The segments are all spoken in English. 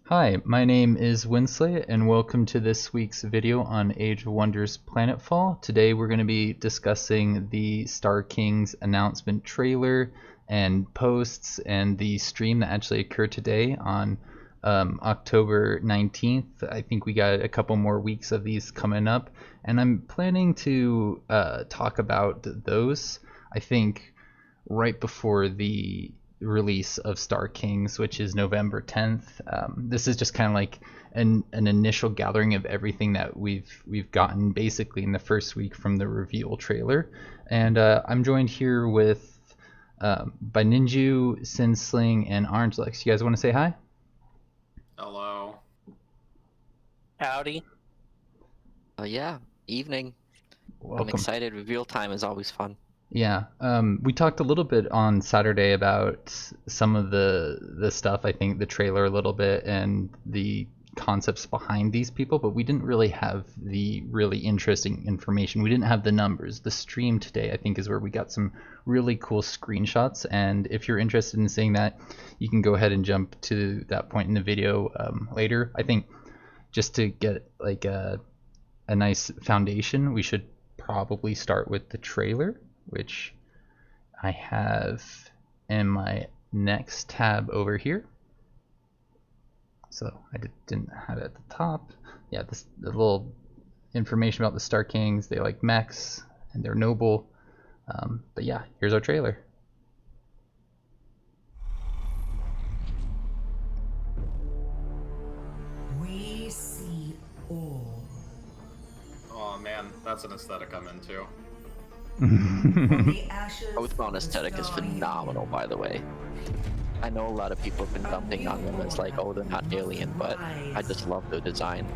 Hi, my name is Winsley, and welcome to this week's video on Age of Wonders Planetfall. Today we're going to be discussing the Star Kings announcement trailer and posts and the stream that actually occurred today on October 19th. I think we got a couple more weeks of these coming up, and I'm planning to talk about those, I think, right before the release of Star Kings, which is November 10th. This is just kind of like an initial gathering of everything that we've gotten basically in the first week from the reveal trailer. And I'm joined here with by Ninjew, Sinsling, and Orangelex. You guys want to say hi? Hello. Howdy. Yeah, evening. Welcome. I'm excited. Reveal time is always fun. Yeah, we talked a little bit on Saturday about some of the stuff, I think the trailer a little bit and the concepts behind these people, but we didn't really have the really interesting information. We didn't have the numbers. The stream today, I think, is where we got some really cool screenshots, and if you're interested in seeing that, you can go ahead and jump to that point in the video later. I think just to get like a nice foundation, we should probably start with the trailer, which I have in my next tab over here. So I didn't have it at the top. Yeah, the little information about the Star Kings. They like mechs and they're noble. But yeah, here's our trailer. We see all. Oh man, that's an aesthetic I'm into. Oathbound aesthetic is phenomenal, by the way. I know a lot of people have been dumping on them as like, oh, they're not alien, but I just love the design,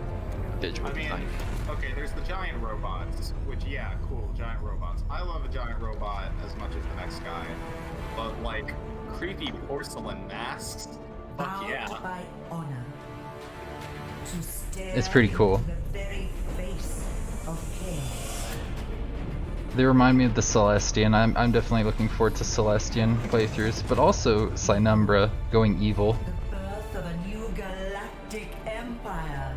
visual design. Okay, there's the giant robots, which, yeah, cool, giant robots. I love a giant robot as much as the next guy, but like, creepy porcelain masks? Fuck yeah. It's pretty cool. They remind me of the Celestian. I'm definitely looking forward to Celestian playthroughs, but also Synumbra going evil. The birth of a new galactic empire.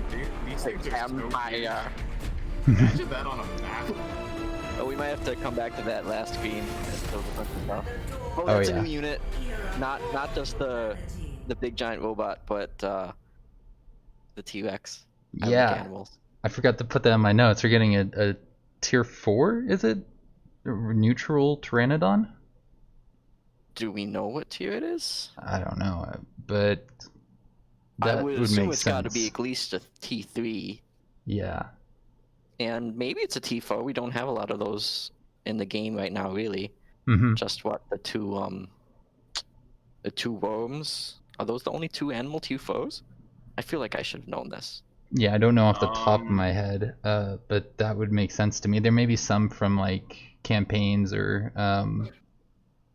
Dude, these things are so weird. Empire. Imagine that on a map. Oh, we might have to come back to that last screen. Oh, Oh, that's yeah. a new unit. Not just the big giant robot, but the T-Rex. I like Yeah, animals. I forgot to put that in my notes. We're getting a tier 4, is it? Neutral Pteranodon? Do we know what tier it is? I don't know, but that I would would assume make it's sense. got to be at least a T3. Yeah. And maybe it's a T4. We don't have a lot of those in the game right now, really. Mm-hmm. Just what, the two worms? Are those the only two animal T4s? I feel like I should have known this. Yeah, I don't know off the top of my head, but that would make sense to me. There may be some from like campaigns or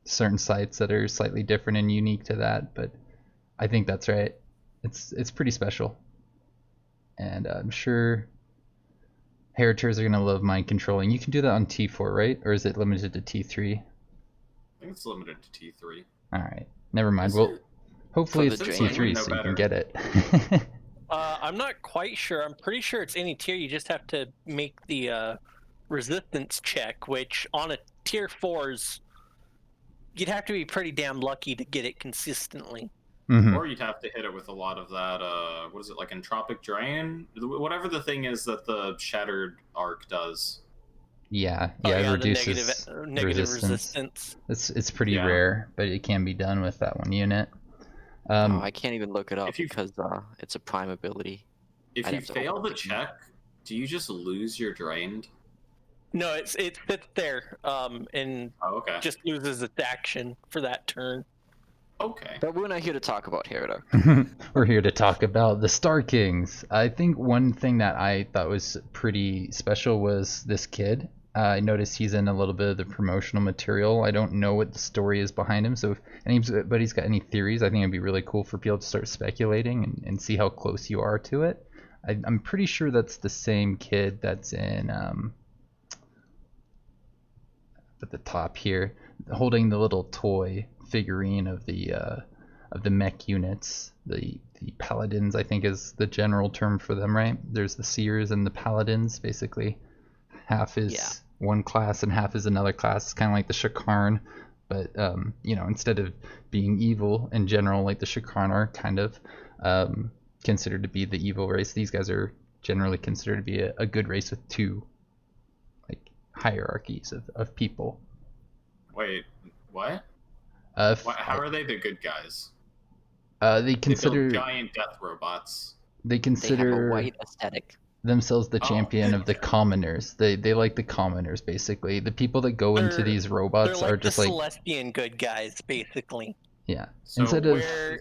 certain sites that are slightly different and unique to that, but I think that's right. It's pretty special, and I'm sure Heritors are gonna love mind controlling. You can do that on T4, right? Or is it limited to T3? I think it's limited to T3. All right, never mind. Is Well, it? hopefully For it's the T3 drain? so No you can better. get it. I'm not quite sure. I'm pretty sure it's any tier. You just have to make the resistance check, which on a tier 4's, you'd have to be pretty damn lucky to get it consistently. Mm-hmm. Or you'd have to hit it with a lot of that, what is it, like Entropic Drain? Whatever the thing is that the Shattered Arc does. Yeah, Oh, it yeah, the reduces negative resistance. It's pretty Yeah. rare, but it can be done with that one unit. No, I can't even look it up if you- because it's a prime ability. If I'd you have to fail open the the game. check, do you just lose your drained? No, it sits there, and Oh, okay. just loses its action for that turn. Okay. But we're not here to talk about Herida. We're here to talk about the Star Kings. I think one thing that I thought was pretty special was this kid. I noticed he's in a little bit of the promotional material. I don't know what the story is behind him, so if anybody's got any theories, I think it'd be really cool for people to start speculating and see how close you are to it. I'm pretty sure that's the same kid that's in at the top here, holding the little toy figurine of the the mech units. The paladins, I think, is the general term for them, right? There's the seers and the paladins. Basically, half is one class and half is another class. It's kind of like the Shakarn, but instead of being evil in general, like the Shakarn are kind of considered to be the evil race, these guys are generally considered to be a good race with two like hierarchies of people. Wait, what? How are they the good guys? They consider build giant death robots. They They have a consider white aesthetic. themselves the Oh. champion of the commoners. They like the commoners, basically. The people that go into They're- these They're robots like are the just like Celestian good guys, basically. yeah. So Instead of where-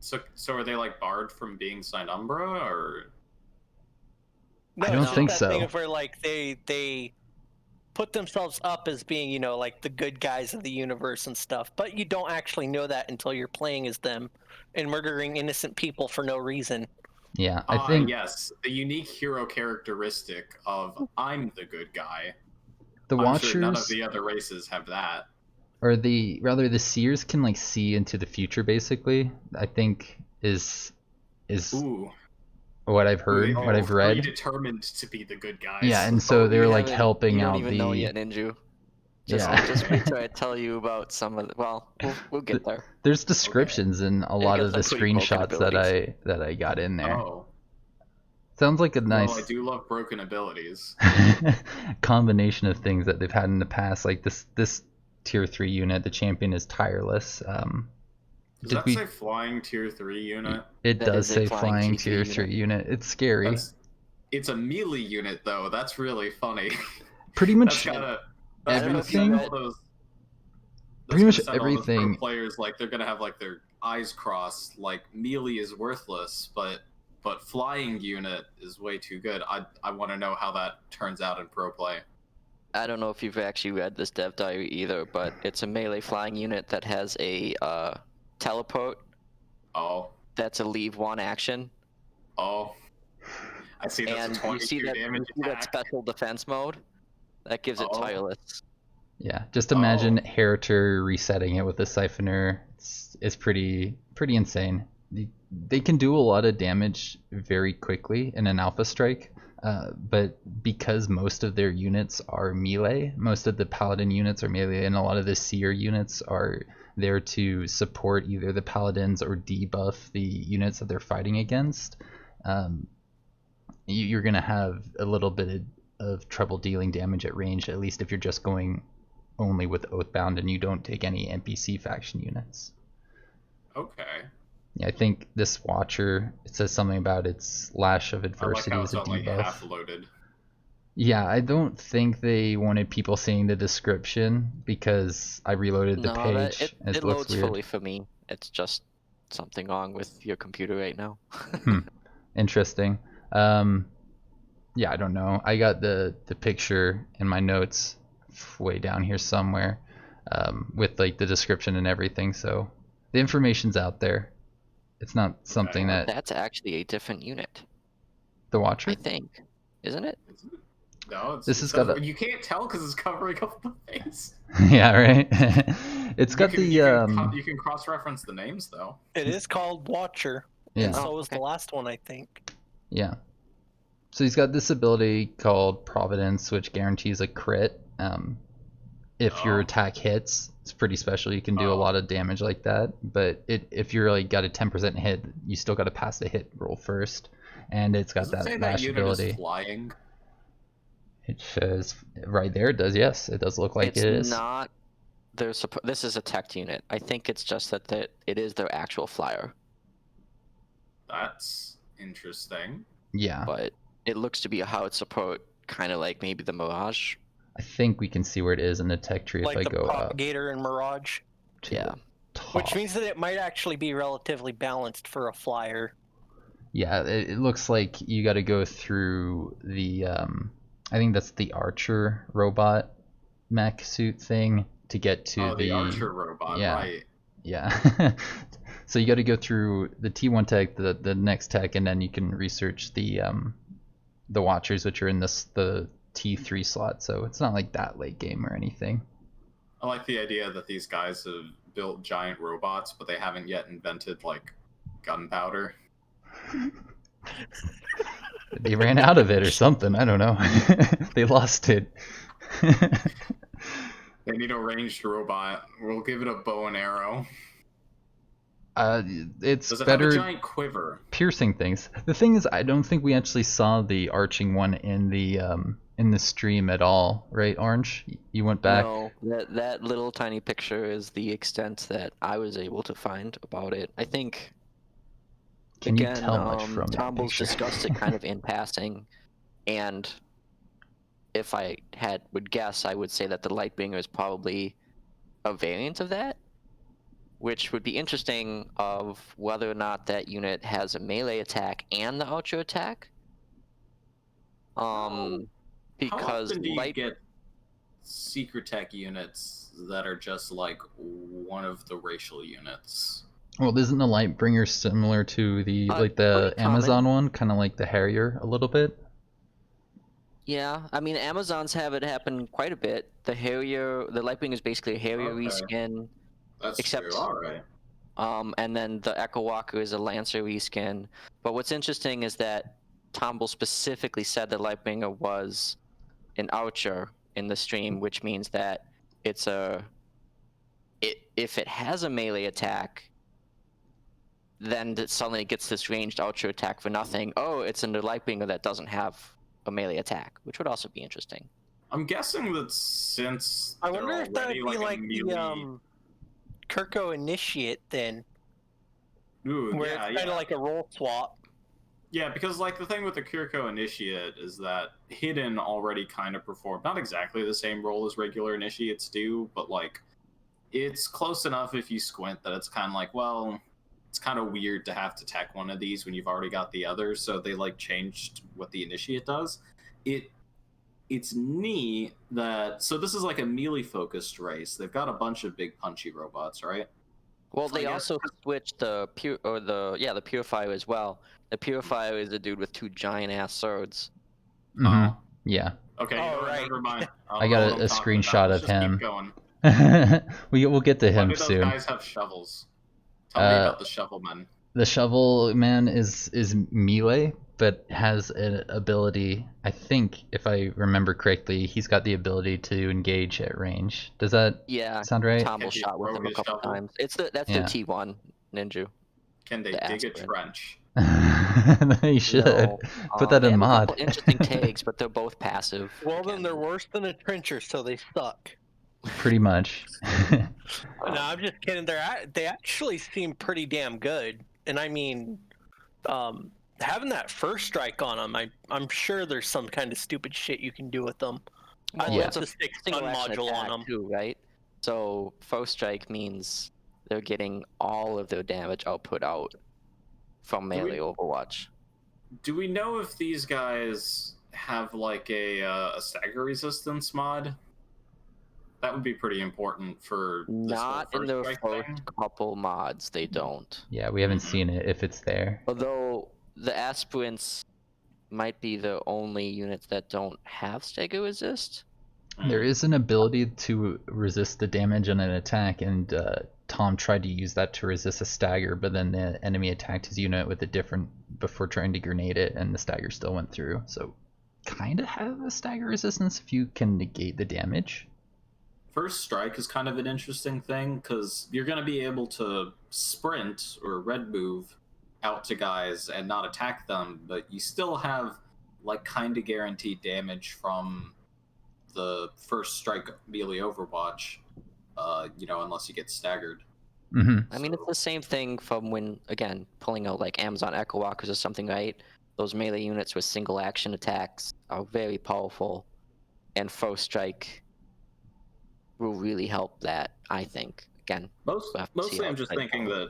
So are they like barred from being signed Umbra, or No, I don't it's just think that so. thing of where like they put themselves up as being, like the good guys of the universe and stuff, but you don't actually know that until you're playing as them and murdering innocent people for no reason. yeah, I think yes, the unique hero characteristic of I'm the good guy. the I'm Watchers sure none of the other races have that. or the seers can like see into the future, basically. I think is Ooh, what I've heard, what I've read. predetermined to be the good guys. Yeah, and so Oh, they're you like haven't- helping you don't out even the know yet, Ninjew. Just, Yeah. just wait till I tell you about some of the. Well, we'll get there. There's descriptions in a lot got of the some pretty broken screenshots that abilities. I got in there. Oh, Sounds like a nice well, I do love broken abilities. combination of things that they've had in the past. Like this tier 3 unit, the champion is tireless. Does that say flying tier 3 unit? It That does is a say flying flying tier tier 3 3 unit. It's scary. It's a melee unit though. That's really funny. Pretty much That's gonna everything- send all those. Pretty much that's gonna send all those pro everything- players like they're gonna have like their eyes crossed. Like melee is worthless, but flying unit is way too good. I want to know how that turns out in pro play. I don't know if you've actually read this dev diary either, but it's a melee flying unit that has a teleport. Oh, That's a leave one action, oh. I see. That's and a 22 you damage see that attack. special defense mode. That gives it Oh. tireless. Yeah, just imagine Oh. Heriter resetting it with a siphoner. It's pretty insane. They can do a lot of damage very quickly in an alpha strike, but because most of their units are melee, most of the paladin units are melee, and a lot of the seer units are there to support either the paladins or debuff the units that they're fighting against. You're gonna have a little bit of trouble dealing damage at range, at least if you're just going only with Oathbound and you don't take any NPC faction units. Okay. Yeah, I think this Watcher, it says something about its Lash of I like Adversity how as it's a only debuff. half loaded. Yeah, I don't think they wanted people seeing the description because I reloaded the No, page. it and it loads looks weird. fully for me. It's just something wrong with your computer right now. Interesting. Yeah, I don't know. I got the picture in my notes way down here somewhere with like the description and everything. So the information's out there. It's not something that That's actually a different unit, the Watcher. I think, isn't it? No, it's, This it has says- got a- you can't tell because it's covering up the face. Yeah, right. It's got the You can cross-reference the names though. It is called Watcher, yeah. and so Oh, was the okay. last one, I think. Yeah. So he's got this ability called Providence, which guarantees a crit. If your Oh. attack hits, it's pretty special. You can do a Oh. lot of damage like that. But if you're like got a 10% hit, you still got to pass the hit roll first. And it's got Does it say that that lash unit ability. is flying? It says right there. It does. Yes, it does look like It's it is. not. This is a tech unit. I think it's just that it is their actual flyer, That's interesting. Yeah, but it looks to be a Howard support, kind of like maybe the Mirage. I think we can see where it is in the tech tree Like if I the go up Propagator and Mirage. to Yeah. the top. Which means that it might actually be relatively balanced for a flyer. Yeah, it looks like you got to go through the I think that's the Archer robot mech suit thing to get to The Archer robot, yeah. right? Yeah. So you got to go through the T1 tech, the next tech, and then you can research the Watchers, which are in the T3 slot. So it's not like that late game or anything. I like the idea that these guys have built giant robots, but they haven't yet invented like gunpowder. They ran out of it or something. I don't know. They lost it. They need a ranged robot. We'll give it a bow and arrow. It's Does it better have a giant quiver? piercing things. The thing is, I don't think we actually saw the arching one in the stream at all, right? Orange, you went back. No, that little tiny picture is the extent that I was able to find about it. I think. Can you Again, tell much from that Tombo's picture? discussed it kind of in passing, and if I would guess, I would say that the Lightbringer is probably a variant of that, which would be interesting of whether or not that unit has a melee attack and the archer attack. How Because often do you get secret tech units that are just like one of the racial units? Well, isn't the Lightbringer similar to the like the pretty common. Amazon one, kind of like the Harrier a little bit? Yeah, I mean, Amazons have it happen quite a bit. The Lightbringer is basically a Harrier Okay. reskin. That's Except- true. All right. And then the Echo Walker is a Lancer reskin. But what's interesting is that Tombo specifically said that Lightbringer was an archer in the stream, which means that if it has a melee attack, then it suddenly gets this ranged archer attack for nothing. Oh, it's in the Lightbringer that doesn't have a melee attack, which would also be interesting. I'm guessing that since I they're wonder if that already would be like like a melee... the Kirko Initiate then, Ooh, where yeah, it's kind of yeah. like a role swap. Yeah, because like the thing with the Kirko Initiate is that Hidden already kind of performed not exactly the same role as regular Initiates do, but like it's close enough if you squint that it's kind of like, well, it's kind of weird to have to tech one of these when you've already got the others, so they like changed what the Initiate does. It's neat that so this is like a melee focused race. They've got a bunch of big punchy robots, right? Well, So I they guess- also switched the Purifier as well. The Purifier is a dude with two giant ass swords. Mm-hmm. Yeah. Okay, you Oh, know what, right. never mind. I got a screenshot Let's of just him. Keep going. We'll get to Why him do those soon. guys have shovels? Tell me about the shovel men. The shovel man is melee, but has an ability. I think, if I remember correctly, he's got the ability to engage at range. Does that Yeah, sound right? Tombo Can he shot with throw him a his couple shovel? times. That's Yeah. their T1 Ninjew. Can they the dig a aspirin. trench? He should No, put that they in have mod. a couple interesting tags, but they're both passive. Well, then Again. they're worse than a trencher, so they suck. Pretty much. No, I'm just kidding. They actually seem pretty damn good, and I mean, having that first strike on them, I'm sure there's some kind of stupid shit you can do with them. I Well, Yeah. love the stick stun single action module attack on them. too, right? So first strike means they're getting all of their damage output out from melee Overwatch. Do we know if these guys have like a stagger resistance mod? That would be pretty important for this whole Not in first their strike first thing. couple mods, they don't. Yeah, we haven't Mhm. seen it if it's there. Although the aspirants might be the only units that don't have stagger resist. There is an ability to resist the damage on an attack, and Tom tried to use that to resist a stagger, but then the enemy attacked his unit with a different before trying to grenade it, and the stagger still went through. So, kind of have a stagger resistance if you can negate the damage. First strike is kind of an interesting thing because you're going to be able to sprint or red move out to guys and not attack them, but you still have like kind of guaranteed damage from the first strike melee Overwatch, unless you get staggered. Mm-hmm. I mean, it's the same thing from when, again, pulling out like Amazon Echo Walkers or something, right? Those melee units with single action attacks are very powerful, and first strike will really help that, I think. Again, we'll have to see Mostly how I'm it just plays thinking out. that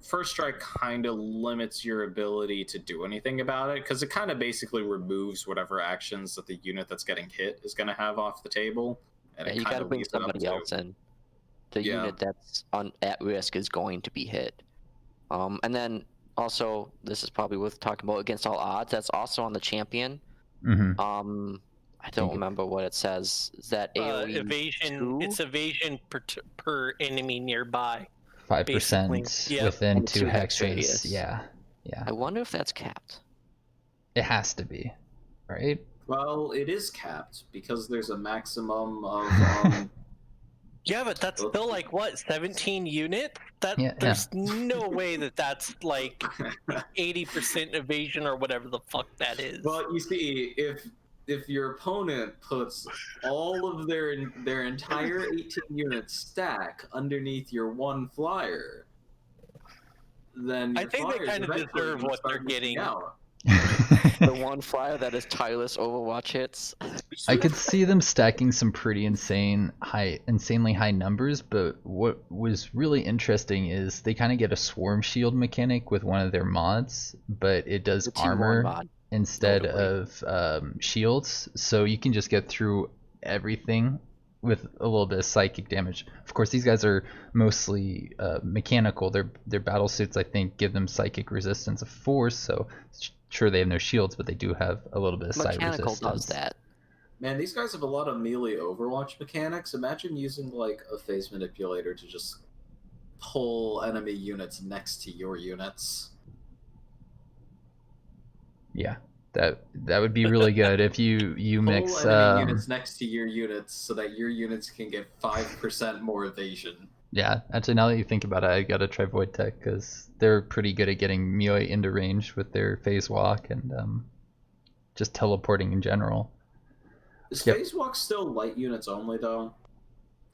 first strike kind of limits your ability to do anything about it because it kind of basically removes whatever actions that the unit that's getting hit is going to have off the table. And Yeah, it you kind gotta of bring leaves it up somebody to else in. The Yeah. unit that's at risk is going to be hit. And then also, this is probably worth talking about against all odds. That's also on the champion. Mm-hmm. I don't remember what it says. Is that AoE evasion. 2? It's evasion per enemy nearby. 5% Yep. within And 2 2 hex hexes. radius. Yeah. Yeah. I wonder if that's capped. It has to be, right? Well, it is capped because there's a maximum of Yeah, but that's still like what, 17 units? That Yeah, there's no way that that's like 80% evasion or whatever the fuck that is. Well, you see, if your opponent puts all of their entire 18 unit stack underneath your one flyer, then your I think they flyers kind of eventually deserve gonna what start they're missing getting. out. The one flyer that is tireless Overwatch hits. I could see them stacking some pretty insanely high numbers, but what was really interesting is they kind of get a swarm shield mechanic with one of their mods, but it does The T1 armor mod. instead Notably. of shields, so you can just get through everything with a little bit of psychic damage. Of course, these guys are mostly mechanical. Their battle suits, I think, give them psychic resistance of force, so sure they have no shields, but they do have a little bit of side Mechanical resistance. does that. Man, these guys have a lot of melee Overwatch mechanics. Imagine using like a phase manipulator to just pull enemy units next to your units. Yeah, that would be really good if you mix. Pull enemy units next to your units so that your units can get 5% more evasion. Yeah, actually, now that you think about it, I gotta try Void Tech because they're pretty good at getting melee into range with their phase walk and just teleporting in general. Is Yep. phase walk still light units only though?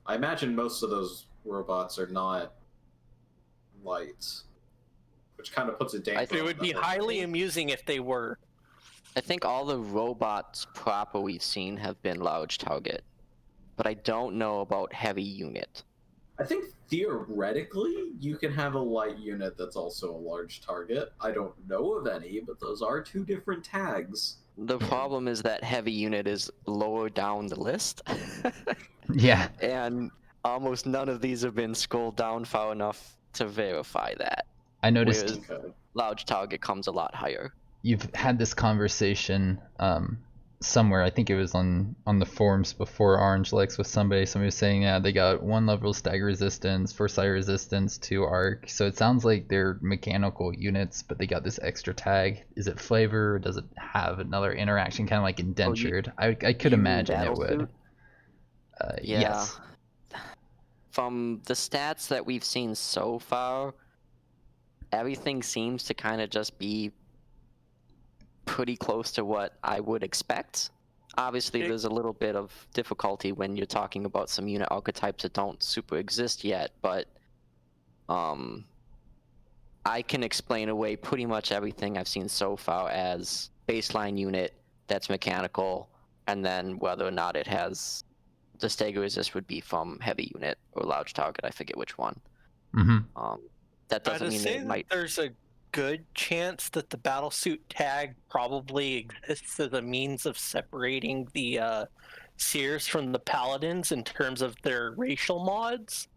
I imagine most of those robots are not light, which kind of puts a damper. It would be highly amusing if they were. I think all the robots proper we've seen have been large target, but I don't know about heavy unit. I think theoretically you can have a light unit that's also a large target. I don't know of any, but those are two different tags. The problem is that heavy unit is lower down the list. Yeah. And almost none of these have been scrolled down far enough to verify that. I noticed Whereas large target comes a lot higher. you've had this conversation somewhere. I think it was on the forums before Orangelex with somebody. Somebody was saying, yeah, they got 1 level stagger resistance, foresight resistance, 2 arc. So it sounds like they're mechanical units, but they got this extra tag. Is it flavor? Or does it have another interaction, kind of like indentured? I could you mean imagine it would. Battlesuit? Yeah. Yes. From the stats that we've seen so far, everything seems to kind of just be pretty close to what I would expect. Obviously, there's a little bit of difficulty when you're talking about some unit archetypes that don't super exist yet, but I can explain away pretty much everything I've seen so far as baseline unit that's mechanical, and then whether or not it has the stagger resist would be from heavy unit or large target. I forget which one. Mm-hmm. That doesn't mean say it might. There's a good chance that the battlesuit tag probably exists as a means of separating the seers from the paladins in terms of their racial mods.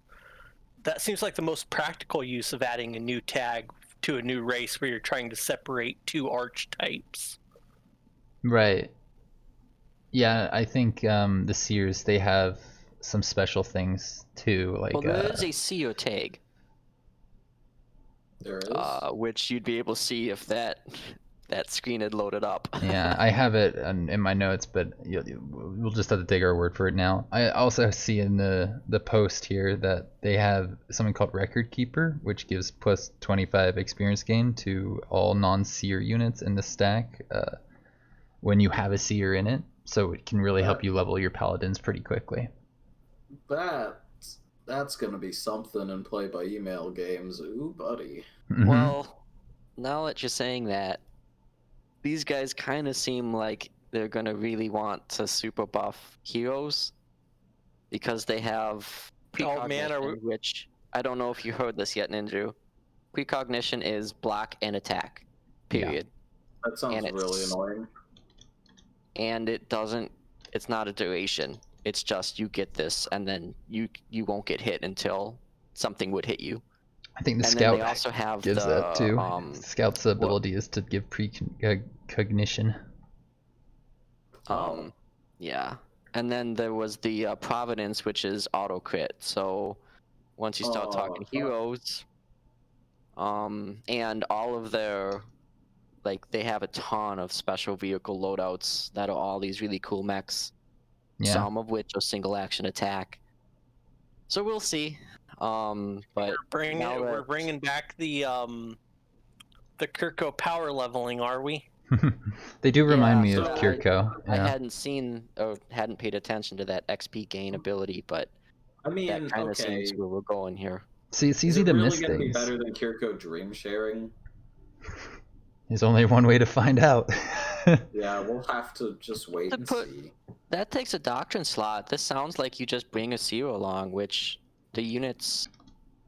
That seems like the most practical use of adding a new tag to a new race where you're trying to separate 2 archetypes. Right. Yeah, I think the Seers, they have some special things too, like Well, there is a seer tag. There is. Which you'd be able to see if that screen had loaded up. yeah, I have it in my notes, but we'll just have to take our word for it now. I also see in the post here that they have something called Record Keeper, which gives plus 25 experience gain to all non-seer units in the stack when you have a seer in it, so it can really help you level your paladins pretty quickly. That's gonna be something in play by email games. Ooh, buddy. Mm-hmm. Well, now that you're saying that, these guys kind of seem like they're gonna really want to super buff heroes because they have precognition, which I don't know if you heard this yet, Ninjew. Precognition is block and attack. Period. Yeah. That sounds really annoying. And it's not a duration. It's just you get this, and then you won't get hit until something would hit you. I think the and scout then they also have gives that too. Scout's ability is to give precognition. Yeah. And then there was the Providence, which is auto crit. So once you start talking heroes, and all of their, like, they have a ton of special vehicle loadouts that are all these really cool mechs. Yeah. Some of which are single action attack. So we'll see. But we're bringing back the Kirko power leveling, are we? They do remind me so of Kirko. I Yeah. hadn't seen or hadn't paid attention to that XP gain ability, but I mean, that kind of okay. seems where we're going here. See, it's Is easy it to really miss going to be things. better than Kirko Dream Sharing? There's only one way to find out. Yeah, we'll have to just wait and see. That takes a Doctrine slot. This sounds like you just bring a Zero along, which the units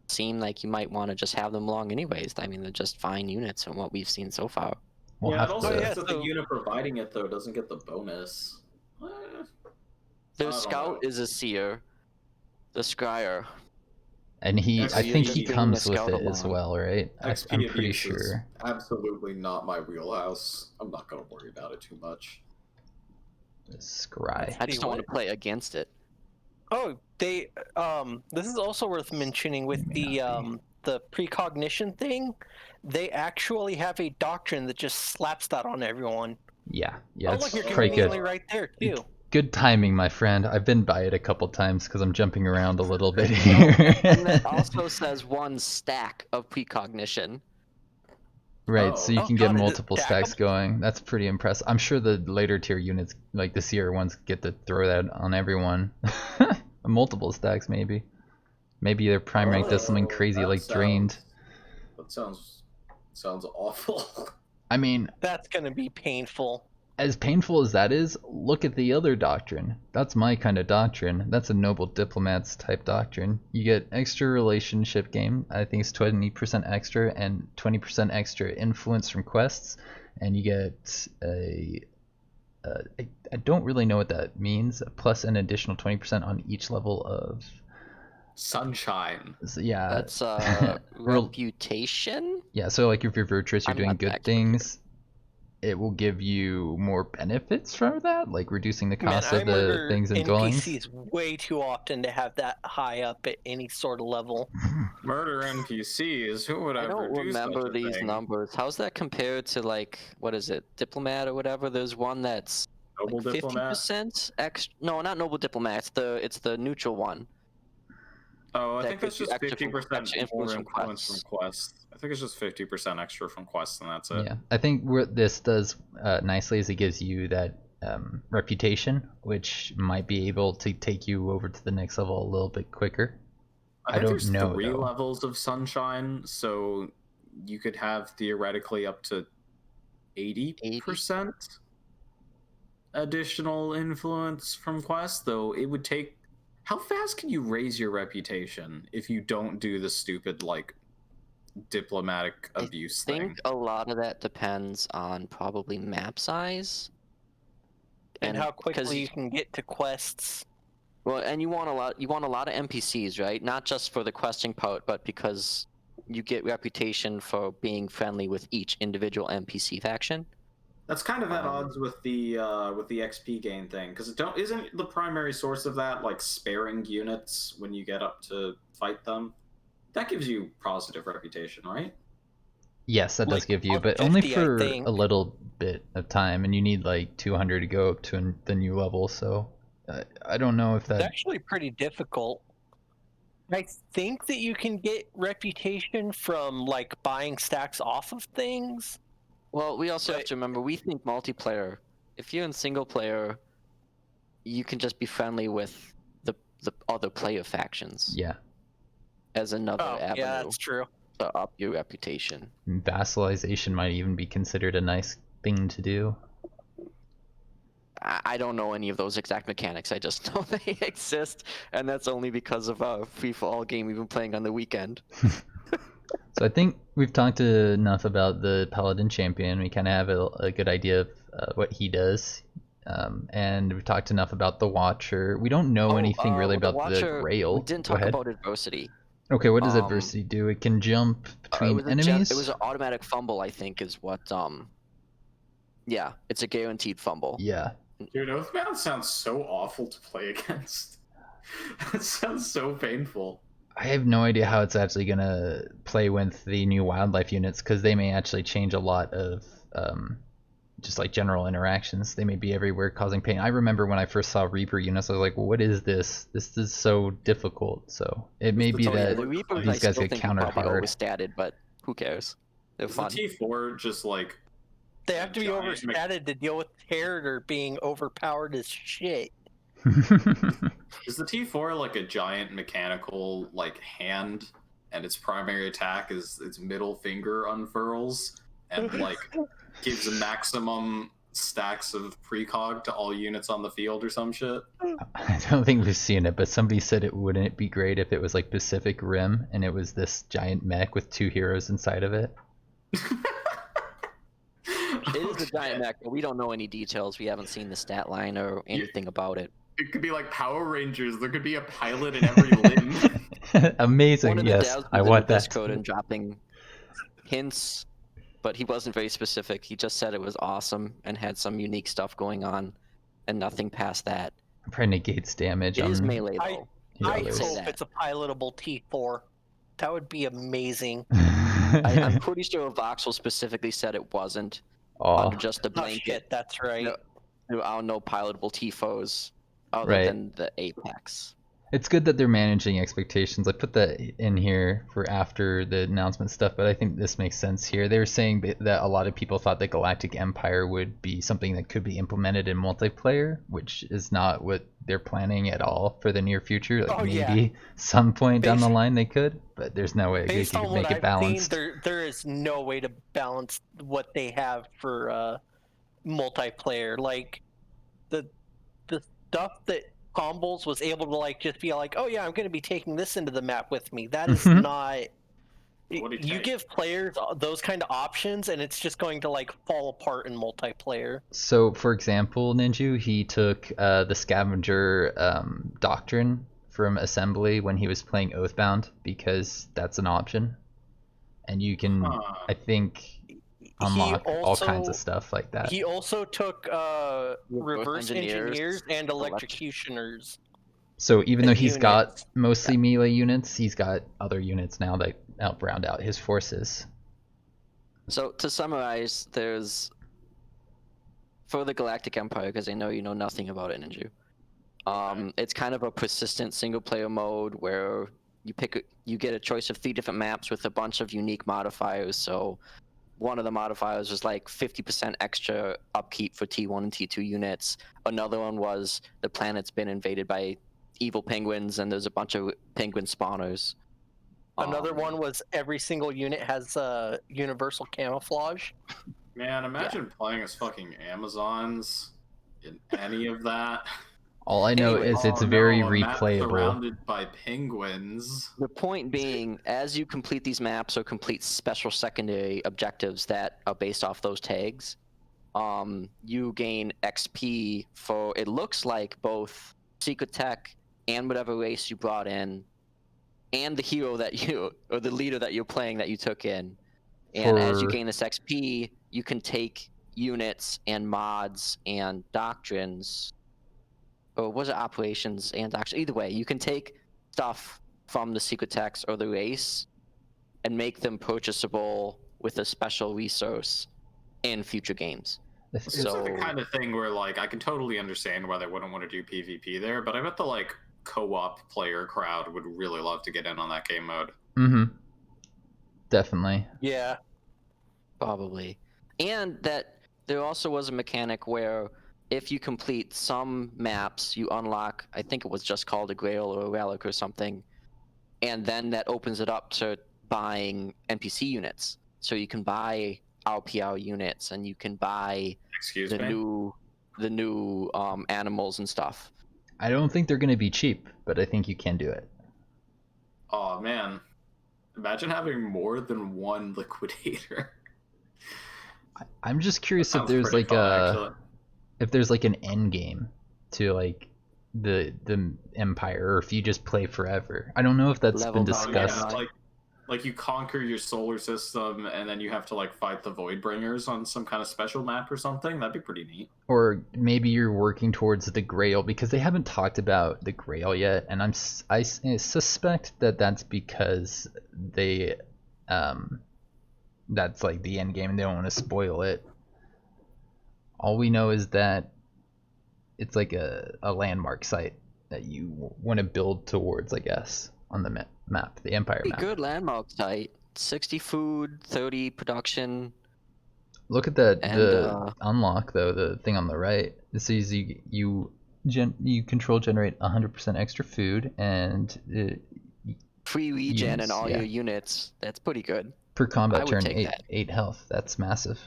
seem like you might want to just have them along anyways. I mean, they're just fine units from what we've seen so far. We'll yeah, have it also to... means that the unit providing it, though, doesn't get the bonus. Their Scout is a Seer. The Scryer. And I think he XP comes with Scout it as along. well, right? I'm XP pretty abuse sure. is absolutely not my wheelhouse. I'm not going to worry about it too much. Scry. I just don't want to play against it. Oh, they this is also worth mentioning with the precognition thing. They actually have a doctrine that just slaps that on everyone. Yeah, Oh, it's look, you're pretty conveniently good. right there too. Good timing, my friend. I've been by it a couple times because I'm jumping around a little bit here. And that also says 1 stack of precognition. Right, so you can get God, is it multiple stacks stackable? going. That's pretty impressive. I'm sure the later tier units, like the Seer ones, get to throw that on everyone. Multiple stacks, maybe. Maybe their prime rank does something crazy that like Drained. That sounds awful. I mean, That's gonna be painful. as painful as that is, look at the other doctrine. That's my kind of doctrine. That's a noble diplomats type doctrine. You get extra relationship game. I think it's 20% extra and 20% extra influence from quests, and you get I don't really know what that means. Plus an additional 20% on each level of Sunshine. so yeah. That's reputation? Yeah, so like if you're virtuous, you're I'm doing not the good expert here. things. It will give you more benefits from that, like reducing the Man, cost I of the murder things and dwellings. NPCs way too often to have that high up at any sort of level. Murder NPCs. Who would I ever don't do remember such a these thing? numbers. How's that compared to, like, what is it, Diplomat or whatever? There's one that's Noble like Diplomat? 50% extra. No, not Noble Diplomat. It's the neutral one. Oh, I that think that's gives you just extra 50% extra more influence from influence quests. from quests. I think it's just 50% extra from quests, and that's it. Yeah, I think what this does nicely is it gives you that reputation, which might be able to take you over to the next level a little bit quicker. I think don't there's know, 3 though. levels of Sunshine, so you could have theoretically up to 80% additional influence from quests, though it would take... How fast can you raise your reputation if you don't do the stupid, like, diplomatic abuse I think thing? a lot of that depends on probably map size. And how 'cause quickly you can get to quests. Well, and you want a lot of NPCs, right? Not just for the questing part, but because you get reputation for being friendly with each individual NPC faction. That's kind of at odds with the XP gain thing, because isn't the primary source of that like sparing units when you get up to fight them? That gives you positive reputation, right? Yes, that does Like, give you, plus but only 50, I for think. a little bit of time, and you need like 200 to go up to the new level. So I don't know if It's that. actually pretty difficult. I think that you can get reputation from like buying stacks off of things. Well, we also have But- to remember, we think multiplayer. If you're in single player, you can just be friendly with the other player factions Yeah, as another Oh, avenue yeah, that's true. to up your reputation. vassalization might even be considered a nice thing to do. I don't know any of those exact mechanics. I just know they exist, and that's only because of a free-for-all game we've been playing on the weekend. So I think we've talked enough about the Paladin Champion. We kind of have a good idea of what he does. And we've talked enough about the Watcher. We don't know anything really about the Grail. We didn't Go talk ahead. about adversity. Okay, what does adversity do? It can jump between enemies? It was an automatic fumble, I think, is what. Yeah, it's a guaranteed fumble. Yeah, Dude, Oathbound sounds so awful to play against. It sounds so painful. I have no idea how it's actually gonna play with the new wildlife units, because they may actually change a lot of just like general interactions. They may be everywhere causing pain. I remember when I first saw Reaper units, I was like, well, what is this? This is so difficult. So it may be that The Reapers, these I guys still get think countered probably hard. overstated, but who cares? They're Is the fun. T4 just like They have to be giant overstated to deal with Herder being overpowered as shit. is the T4 like a giant mechanical like hand, and its primary attack is its middle finger unfurls and like gives maximum stacks of precog to all units on the field or some shit? I don't think we've seen it, but somebody said it wouldn't be great if it was like Pacific Rim and it was this giant mech with 2 heroes inside of it. It is a giant mech, but we don't know any details. We haven't seen the stat line or anything about it. It could be like Power Rangers. There could be a pilot in every limb. Amazing, One of the yes. devs was I in want the that. Discord and dropping hints, but he wasn't very specific. He just said it was awesome and had some unique stuff going on, and nothing past that. Probably negates damage It on is melee I- though. I healers. say hope that. it's a pilotable T4. That would be amazing. I'm pretty sure Voxel specifically said it wasn't. Aw. Under just the Oh blanket, shit, that's right. No. there are no pilotable TFOs other Right. than the Apex. It's good that they're managing expectations. I put that in here for after the announcement stuff, but I think this makes sense here. They were saying that a lot of people thought that Galactic Empire would be something that could be implemented in multiplayer, which is not what they're planning at all for the near future. Like Oh, yeah. maybe some point down the Based- line they could, but there's no way they Based on could what make it I've balanced. seen, there is no way to balance what they have for multiplayer. Like the stuff that Combos was able to like just be like, oh yeah, I'm going to be taking this into the map with me. That is Mhm. not. What'd he You take? give players those kind of options, and it's just going to like fall apart in multiplayer. So, for example, Ninjew, he took the scavenger doctrine from Assembly when he was playing Oathbound, because that's an option. And you can, Huh. I think, unlock all kinds of stuff like that. He also took reverse engineers, engineers and electrocutioners. So even though and he's got units. mostly melee units, he's got other units now that help round out his forces. So to summarize, there's for the Galactic Empire, because I know you know nothing about it, Ninjew. It's kind of a persistent single-player mode where you get a choice of 3 different maps with a bunch of unique modifiers. So one of the modifiers was like 50% extra upkeep for T1 and T2 units. Another one was the planet's been invaded by evil penguins, and there's a bunch of penguin spawners. Another one was every single unit has universal camouflage. Man, imagine playing as fucking Amazons in any of that. All I know Anyways. is it's Oh, very no, a map replayable. surrounded by penguins. The point being, as you complete these maps or complete special secondary objectives that are based off those tags, you gain XP for, it looks like, both secret tech and whatever race you brought in, and the hero that you, or the leader that you're playing that you took in. And as you For- gain this XP, you can take units and mods and doctrines, or was it operations and doctrines? Either way, you can take stuff from the secret text or the race and make them purchasable with a special resource in future games. It seems like the So- kind of thing where, like, I can totally understand why they wouldn't want to do PvP there, but I bet the, like, co-op player crowd would really love to get in on that game mode. Mm-hmm. Definitely. Yeah. Probably. And that there also was a mechanic where if you complete some maps, you unlock, I think it was just called a Grail or a Relic or something, and then that opens it up to buying NPC units. So you can buy RPR units, and you can buy Excuse the me? new animals and stuff. I don't think they're going to be cheap, but I think you can do it. Oh, man. Imagine having more than one liquidator. I'm just curious if Sounds there's pretty like fun, actually. if there's like an end game to like the empire, or if you just play forever. I don't know if that's Level been up, Oh, yeah, discussed. like, Like you conquer your solar system and then you have to like fight the Voidbringers on some kind of special map or something. That'd be pretty neat. Or maybe you're working towards the Grail, because they haven't talked about the Grail yet, and I suspect that that's because they that's like the end game and they don't want to spoil it. All we know is that it's like a landmark site that you want to build towards, I guess, on the map, the Empire Pretty map. good landmark site. 60 food, 30 production. Look at that, And, the unlock though, the thing on the right. It says you control generate 100% extra food and free regen units, in all yeah. your units. That's pretty good. per I combat would turn, take that. 8 health. That's massive.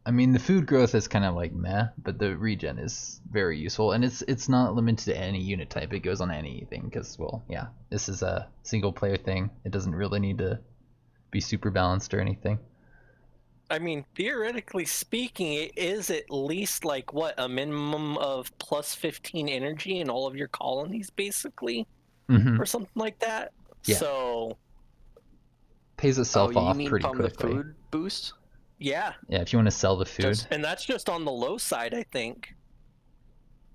I mean, the food growth is kind of like meh, but the regen is very useful, and it's not limited to any unit type. It goes on anything because, well, yeah, this is a single player thing. It doesn't really need to be super balanced or anything. I mean, theoretically speaking, it is at least like what, a minimum of plus 15 energy in all of your colonies, basically, Mm-hmm. or something like that. Yeah. So Pays itself you off mean pretty from quickly. the food boost? yeah, Yeah, if you want to sell the food, and that's just on the low side, I think.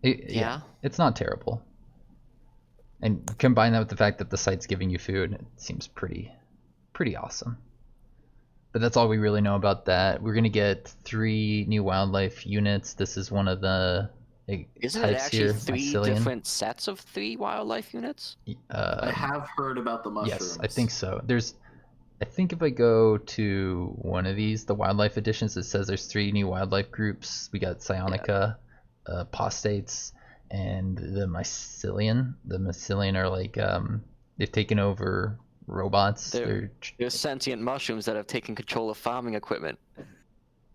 Yeah. it's not terrible. And combine that with the fact that the site's giving you food, it seems pretty awesome. But that's all we really know about that. We're gonna get 3 new wildlife units. This is one of the Isn't it types actually here, 3 mycelium. different sets of 3 wildlife units? I have heard about the mushrooms. Yes, I think so. I think if I go to one of these, the wildlife editions, it says there's 3 new wildlife groups. We got Psionica, Apostates, and the Mycelian. The Mycelian are like, they've taken over robots. They're sentient mushrooms that have taken control of farming equipment.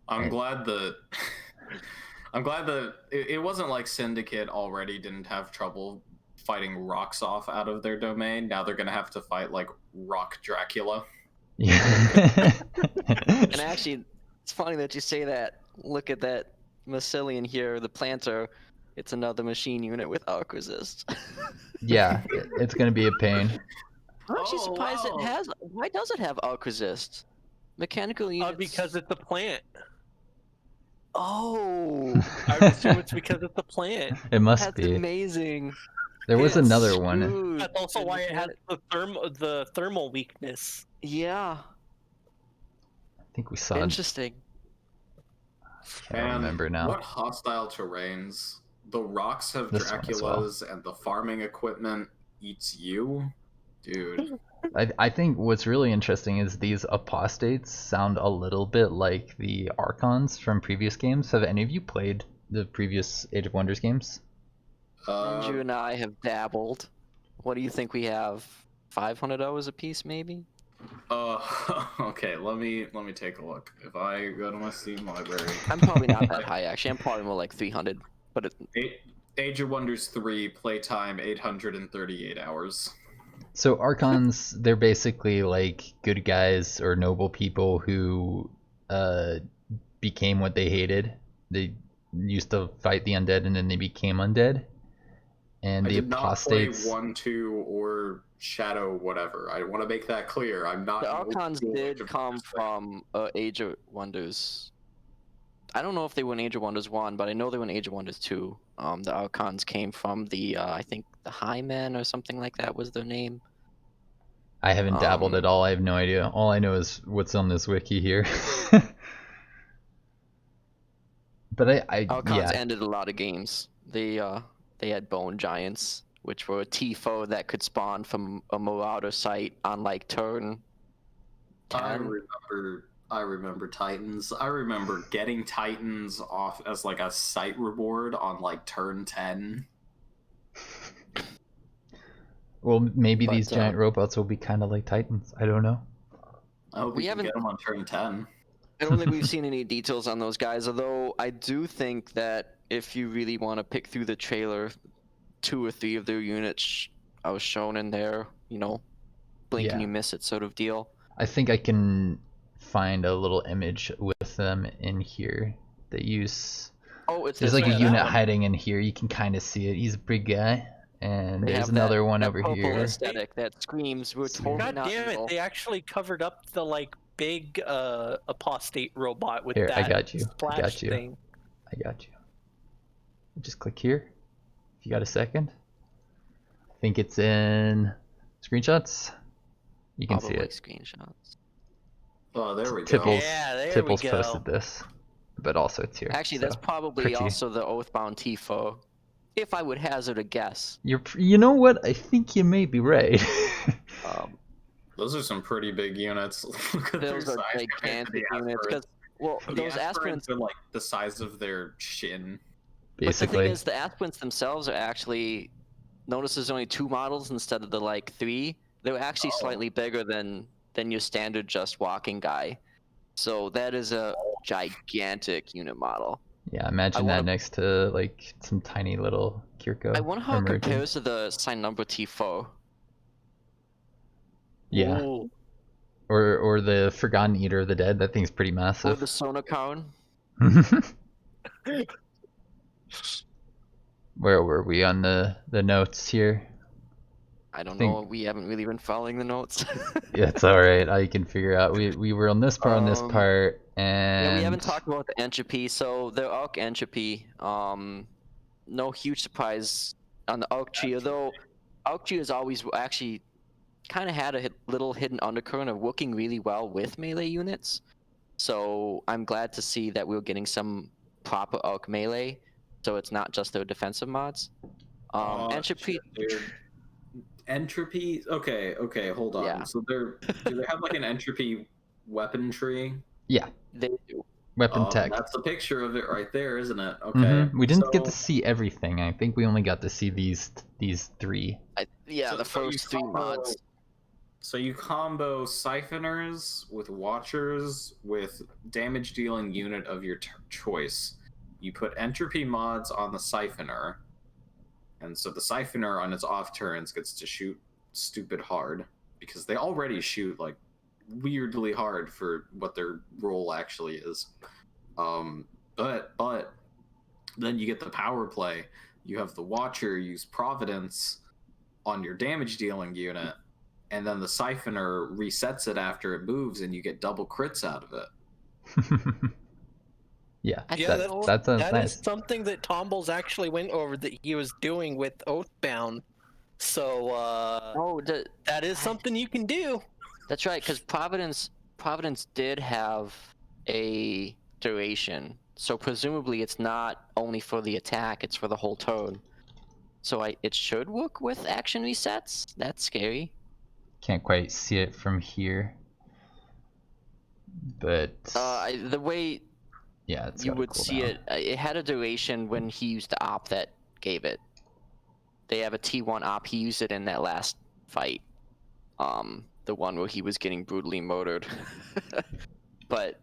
I'm glad that it wasn't like Syndicate already didn't have trouble fighting rocks off out of their domain. Now they're gonna have to fight like Rock Dracula. Yeah. And actually, it's funny that you say that. Look at that Mycelian here, the planter. It's another machine unit with arc resist. Yeah, it's gonna be a pain. I'm actually Oh, surprised wow. it has. Why does it have arc resist? Mechanical units. Because it's a plant. Oh, I would assume it's because it's a plant. It must that's be. amazing. There was It's another one. screwed. That's also why it has the thermal weakness. Yeah, I think we saw. interesting. Can't remember now. What hostile terrains? The rocks have This one as well. Draculas, and the farming equipment eats you, dude. I think what's really interesting is these apostates sound a little bit like the Archons from previous games. Have any of you played the previous Age of Wonders games? Ninjew and I have dabbled. What do you think we have? 500 hours apiece, maybe? Okay, let me take a look. If I go to my Steam library, I'm probably not that high, actually. I'm probably more like 300. But Age of Wonders 3 playtime 838 hours. So Archons, they're basically like good guys or noble people who became what they hated. They used to fight the undead and then they became undead. And I the did not play apostates. 1, 2, or Shadow whatever. I want to make that clear. I'm not. the Archons noble did Age of come Wonders from Age of Wonders. I don't know if they were in Age of Wonders 1, but I know they were in Age of Wonders 2. The Archons came from the, I think, the High Men or something like that was their name. I haven't dabbled at all. I have no idea. All I know is what's on this wiki here. But Archons yeah. ended a lot of games. They had Bone Giants, which were a T-foe that could spawn from a Marauder site on like turn 10. I remember Titans. I remember getting Titans off as like a site reward on like turn 10. Well, maybe But, these giant robots will be kind of like Titans. I don't know. I hope We we can haven't- get them on turn 10. I don't think we've seen any details on those guys, although I do think that if you really want to pick through the trailer, 2 or 3 of their units are shown in there, you know, blink and Yeah. you miss it sort of deal. I think I can find a little image with them in here. They use. Oh, it's There's this like a one, unit that one. hiding in here. You can kind of see it. He's a big guy. And They there's have another that, one that over purple here. aesthetic that screams we're See. totally God not damn it! evil. They actually covered up the like big apostate robot with Here, that I got you. splash I got you. thing. I got you. Just click here. If you got a second. I think it's in screenshots. You can see Probably it. screenshots. Oh, there we go. Tipples, Yeah, there we Tipples go. posted this, but also it's here. Actually, so that's probably pretty. also the Oathbound Tifo, if I would hazard a guess. You know what? I think you may be right. Those are some pretty big units. Look at their Those are size compared to the gigantic units. aspirants. Because, well, The those aspirants. are like the size of their shin. But the Basically, thing is, the aspirants themselves are actually. Notice there's only 2 models instead of the like 3. They're actually slightly bigger than your standard just walking guy. So that is a gigantic unit model. yeah. Imagine that next to like some tiny little Kirko. I wonder how it emerging. compares to the sign number T4. Yeah. Ooh. Or the Forgotten Eater of the Dead. That thing's pretty Or massive. the Sonokarn. Where were we on the notes here? I don't think- know. We haven't really been following the notes. Yeah, it's all right. I can figure out. We were on this part, and Yeah, we haven't talked about the entropy. So the arc entropy. No huge surprise on the arc tree, although arc tree has always actually kind of had a little hidden undercurrent of working really well with melee units. So I'm glad to see that we're getting some proper arc melee. So it's not just their defensive mods. Entropy. Shit, dude. Entropy. Okay, hold on. Yeah. So do they have like an entropy weapon tree? Yeah, They do. weapon tech. That's the picture of it right there, isn't it? Okay. Mhm. We didn't get to so- see everything. I think we only got to see these 3. Yeah, So- the so you first 3 combo- mods. So you combo siphoners with watchers with damage dealing unit of your choice. You put entropy mods on the siphoner, and so the siphoner on its off turns gets to shoot stupid hard because they already shoot like weirdly hard for what their role actually is. But then you get the power play. You have the watcher use Providence on your damage dealing unit, and then the siphoner resets it after it moves, and you get double crits out of it. Yeah, Yeah, that sounds that nice. is something that Tombles actually went over that he was doing with Oathbound. So that is something you can do. That's right, because Providence did have a duration, so presumably it's not only for the attack; it's for the whole turn. So it should work with action resets. That's scary. Can't quite see it from here, but The way yeah, it's you got a would see cooldown. it had a duration when he used the op that gave it. They have a T1 op. He used it in that last fight. The one where he was getting brutally murdered. But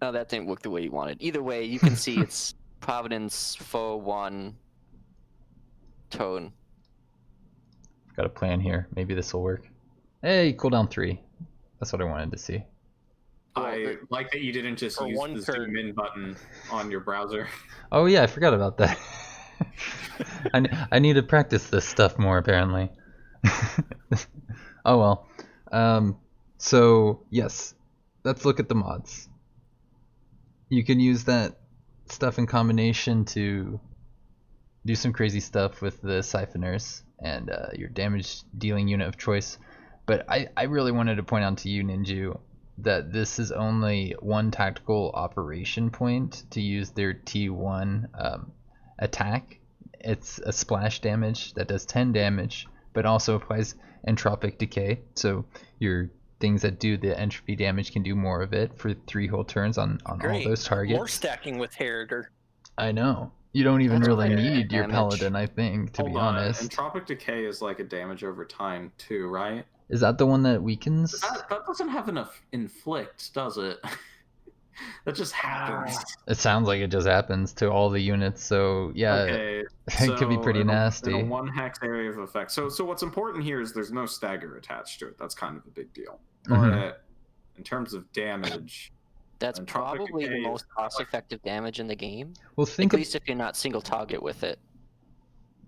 no, that didn't work the way he wanted. Either way, you can see it's Providence 4-1 tone. Got a plan here. Maybe this will work. Hey, cooldown 3. That's what I wanted to see. I like that you didn't just For use one the turn. zoom in button on your browser. Oh yeah, I forgot about that. I need to practice this stuff more apparently. Oh well. So yes, let's look at the mods. You can use that stuff in combination to do some crazy stuff with the siphoners and your damage dealing unit of choice. But I really wanted to point out to you, Ninjew, that this is only one tactical operation point to use their T1 attack. It's a splash damage that does 10 damage, but also applies entropic decay. So your things that do the entropy damage can do more of it for 3 whole turns on all those targets. More stacking with Heriter. I know. You don't even That's really okay. need your Damage. paladin, I think, to Hold be on, honest. entropic decay is like a damage over time too, right? Is that the one that weakens? That doesn't have enough inflict, does it? That just happens. It sounds like it just happens to all the units, so yeah, Okay, it could be pretty in nasty. a 1 hex area of effect. So what's important here is there's no stagger attached to it. That's kind of a big deal. Mhm. But in terms of damage, That's Entropic probably decay the is most cost-effective damage in the game. Well, think At of, least if you're not single target with it.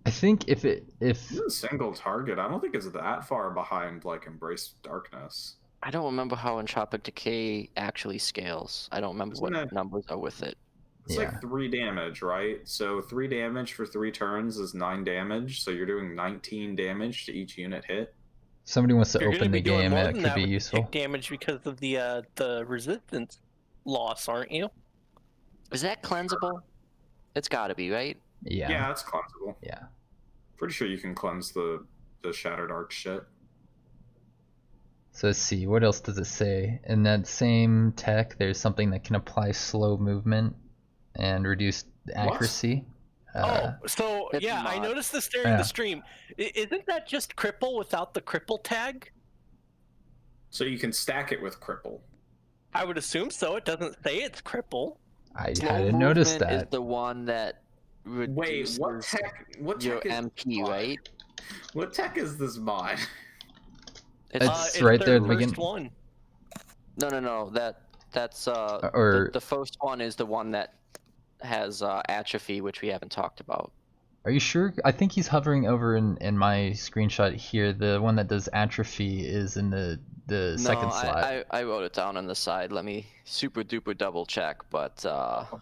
I think if It's a single target. I don't think it's that far behind like Embrace Darkness. I don't remember how Entropic Decay actually scales. I don't remember Isn't what it- numbers are with it. It's Yeah. like 3 damage, right? So 3 damage for 3 turns is 9 damage. So you're doing 19 damage to each unit hit. somebody wants to You're going to open be the doing game, more it than could that be with the useful. tick damage because of the resistance loss, aren't you? Is that cleansable? It's gotta be, right? Yeah. Yeah, it's cleansable. Yeah. Pretty sure you can cleanse the Shattered Arc shit. So let's see, what else does it say? In that same tech, there's something that can apply slow movement and reduce accuracy. So It's yeah, a I mod. noticed this during Yeah. the stream. Isn't that just cripple without the cripple tag? So you can stack it with Cripple. I would assume so. It doesn't say it's cripple. I Slow hadn't noticed movement is that. the one that Wait, reduces what tech? What your tech is MP, this mod? right? What tech is this mod? It's right their there at the first beginning. one. No. That's Or- the first one is the one that has atrophy, which we haven't talked about. Are you sure? I think he's hovering over in my screenshot here. The one that does atrophy is in the second slot. I wrote it down on the side. Let me super duper double check. But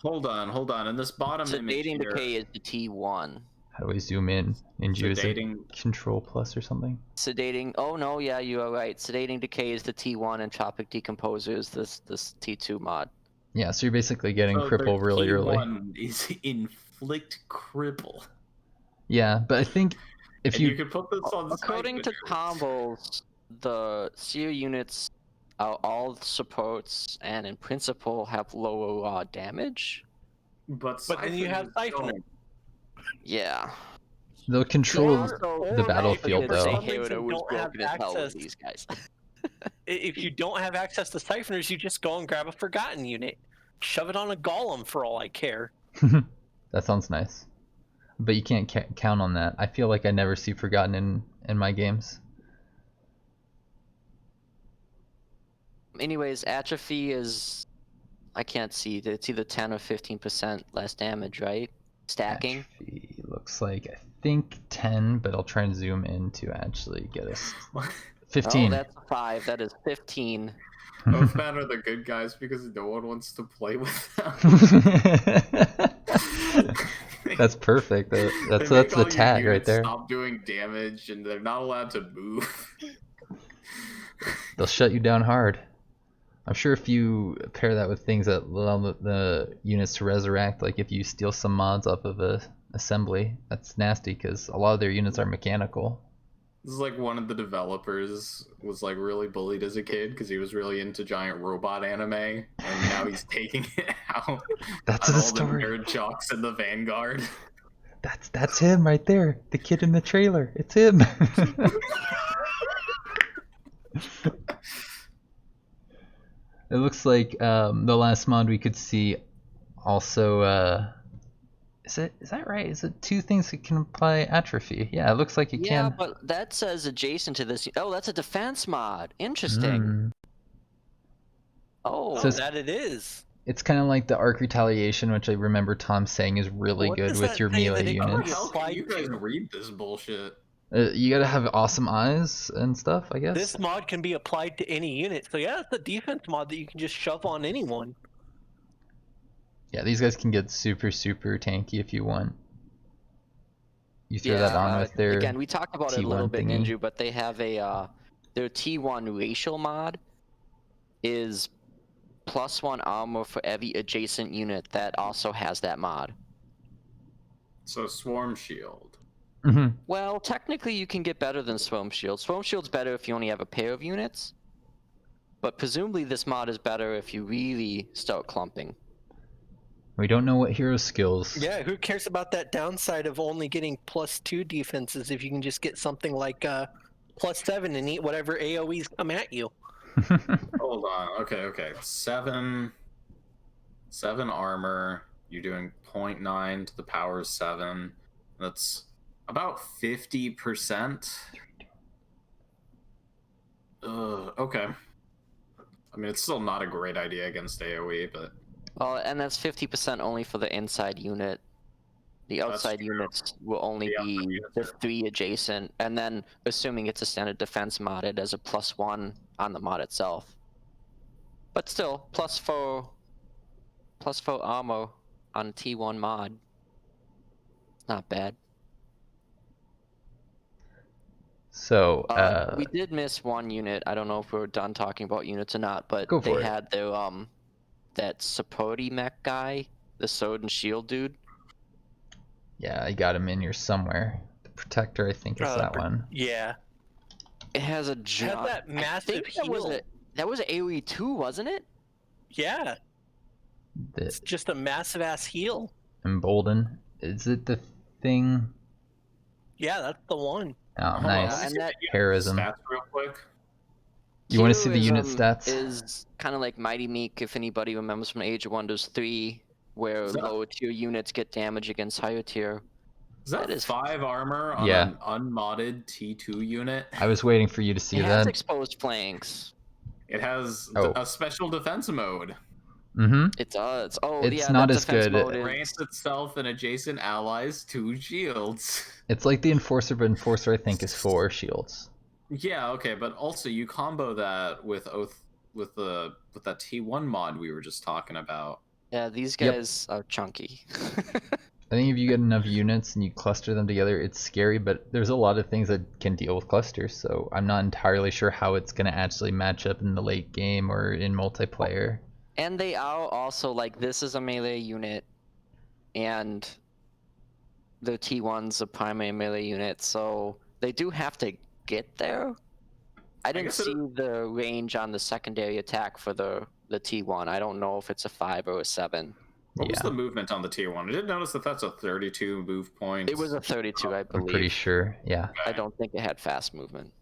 Hold on. In this bottom image Sedating here, Decay is the T1. How do I zoom in? Ninjew, is it Sedating. Control Plus or something? Sedating. Oh no, yeah, you are right. Sedating Decay is the T1, and Tropic Decomposer is this T2 mod. Yeah, so you're basically getting So cripple the really early. T1 is inflict cripple. Yeah, but I think if And you you could put this on. According to combos, the seer units are all supports and in principle have lower raw damage. But then you have Siphon Siphon. don't. Yeah. they'll control Or the battlefield if for though. some Hero reason was don't have broken as hell with access- these guys. If you don't have access to siphoners, you just go and grab a forgotten unit, shove it on a golem for all I care. That sounds nice. But you can't count on that. I feel like I never see Forgotten in my games. Anyways, atrophy is, I can't see. It's either 10 or 15% less damage, right? Stacking. Atrophy looks like, I think 10, but I'll try and zoom in to actually get us 15. Oh, that's a 5. That is 15. Oathbound are the good guys because no one wants to play with them. That's perfect. They That's make the all your tag right units there. Stop doing damage, and they're not allowed to move. They'll shut you down hard. I'm sure if you pair that with things that allow the units to resurrect, like if you steal some mods off of a assembly, that's nasty because a lot of their units are mechanical. This is like one of the developers was like really bullied as a kid because he was really into giant robot anime, and now he's taking it out That's on the all story. the nerd jocks in the Vanguard. That's him right there. The kid in the trailer. It's him. It looks like the last mod we could see also is that right? Is it 2 things that can apply atrophy? Yeah, it looks like it Yeah, can. but that says adjacent to this. Oh, that's a defense mod. Interesting. Mm. Oh, So that it is. It's kind of like the arc retaliation, which I remember Tom saying is really What good does with that your say melee that it can How the be units. hell can you guys applied to? read this bullshit? You gotta have awesome eyes and stuff, I guess. This mod can be applied to any unit. So yeah, it's a defense mod that you can just shove on anyone. Yeah, these guys can get super tanky if you want. You throw that on with their again, we talked about it a little T1 bit, thingy. Ninjew, but they have a their T1 racial mod is +1 armor for every adjacent unit that also has that mod. So Swarm Shield. Hmm. Well, technically you can get better than Swarm Shield. Swarm Shield's better if you only have a pair of units, but presumably this mod is better if you really start clumping. We don't know what hero skills. Yeah, who cares about that downside of only getting +2 defenses if you can just get something like +7 and eat whatever AoEs come at you? Hold on. Okay. 7 armor. You're doing 0.9 to the power 7. That's about 50%. Okay. I mean, it's still not a great idea against AoE, but Well, and that's 50% only for the inside unit. The outside units will only The outside be units the are- 3 adjacent, and then assuming it's a standard defense modded as a +1 on the mod itself. But still, +4 armor on T1 mod. It's not bad. So, We did miss one unit. I don't know if we're done talking about units or not, but Go they for it. had their that supporty mech guy, the sword and shield dude. yeah, I got him in here somewhere. The Protector, I think, is that one. Yeah. It has a Has giant. that massive heal. That was AoE 2, wasn't it? Yeah. The It's just a massive ass heal. Embolden. Is it the thing? Yeah, that's the one. Oh, Hold on, nice. let me and see that the Heroism. stats real quick. You want to see the unit Heroism stats? Is kind of like Mighty Meek, if anybody remembers from Age of Wonders 3, where Is that- lower tier units get damage against higher tier. Is that That is- 5 armor on Yeah. an unmodded T2 unit? I was waiting for you to see It has that. exposed flanks. It has Oh. a special defense mode. Mm-hmm. It does. Oh, It's yeah, not that as defense good. mode It is- grants itself and adjacent allies 2 shields. It's like the Enforcer, but Enforcer, I think, is 4 shields. Yeah, okay, but also you combo that with with that T1 mod we were just talking about. Yeah, these Yep. guys are chunky. I think if you get enough units and you cluster them together, it's scary, but there's a lot of things that can deal with clusters, so I'm not entirely sure how it's going to actually match up in the late game or in multiplayer. And they are also like, this is a melee unit, and the T1's a primary melee unit, so they do have to get there. I didn't guess it- see the range on the secondary attack for the T1. I don't know if it's a 5 or a 7. What was Yeah. the movement on the T1? I did notice that that's a 32 move point. It was a 32, I I'm believe. pretty sure, yeah. I don't think it had fast movement.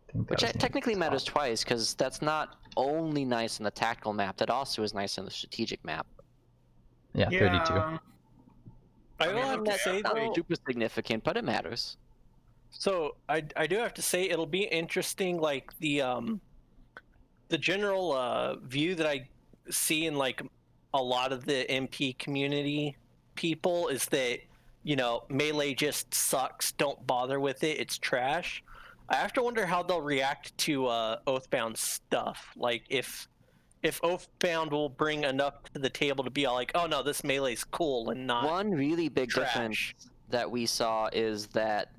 I think that Which was near technically the matters top. twice, because that's not only nice in the tactical map, that also is nice in the strategic map. Yeah, 32. I I will mean, have okay, to say I- though. Super significant, but it matters. So I do have to say it'll be interesting, like the general view that I see in like a lot of the MP community people is that, you know, melee just sucks. Don't bother with it. It's trash. I have to wonder how they'll react to Oathbound stuff. Like if Oathbound will bring enough to the table to be all like, oh no, this melee's cool and not One really big difference trash. that we saw is that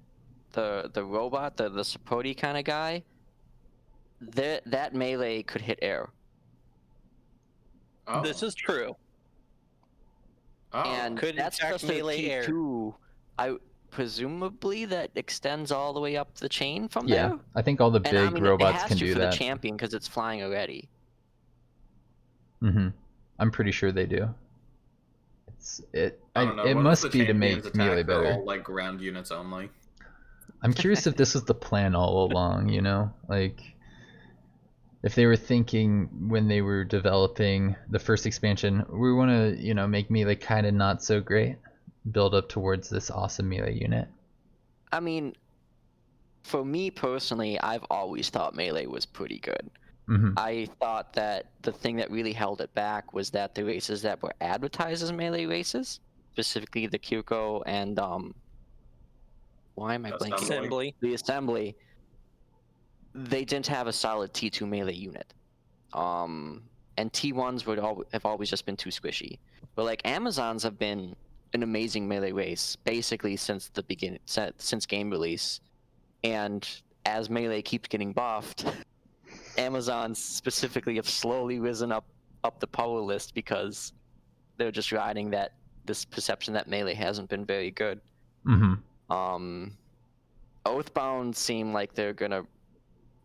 the robot, the supporty kind of guy, that melee could hit air. Oh. This is true. Oh. And Could in that's fact just a melee air. T2. Presumably that extends all the way up the chain from Yeah, there. I think all the And big I mean, it robots has can to do for that. the champion because it's flying already. I'm pretty sure they do. I don't know. It what must if the be to champions make attack melee are better. all like ground units only? I'm curious if this was the plan all along, you know? Like, if they were thinking when they were developing the first expansion, we want to, you know, make melee kind of not so great, build up towards this awesome melee unit. I mean, for me personally, I've always thought melee was pretty good. I thought that the thing that really held it back was that the races that were advertised as melee races, specifically the Kyoko and why am I blanking? Assembly. The assembly, they didn't have a solid T2 melee unit. And T1s have always just been too squishy. But like Amazons have been an amazing melee race basically since the beginning, since game release. And as melee keeps getting buffed, Amazons specifically have slowly risen up the power list because they're just riding this perception that melee hasn't been very good. Oathbound seem like they're gonna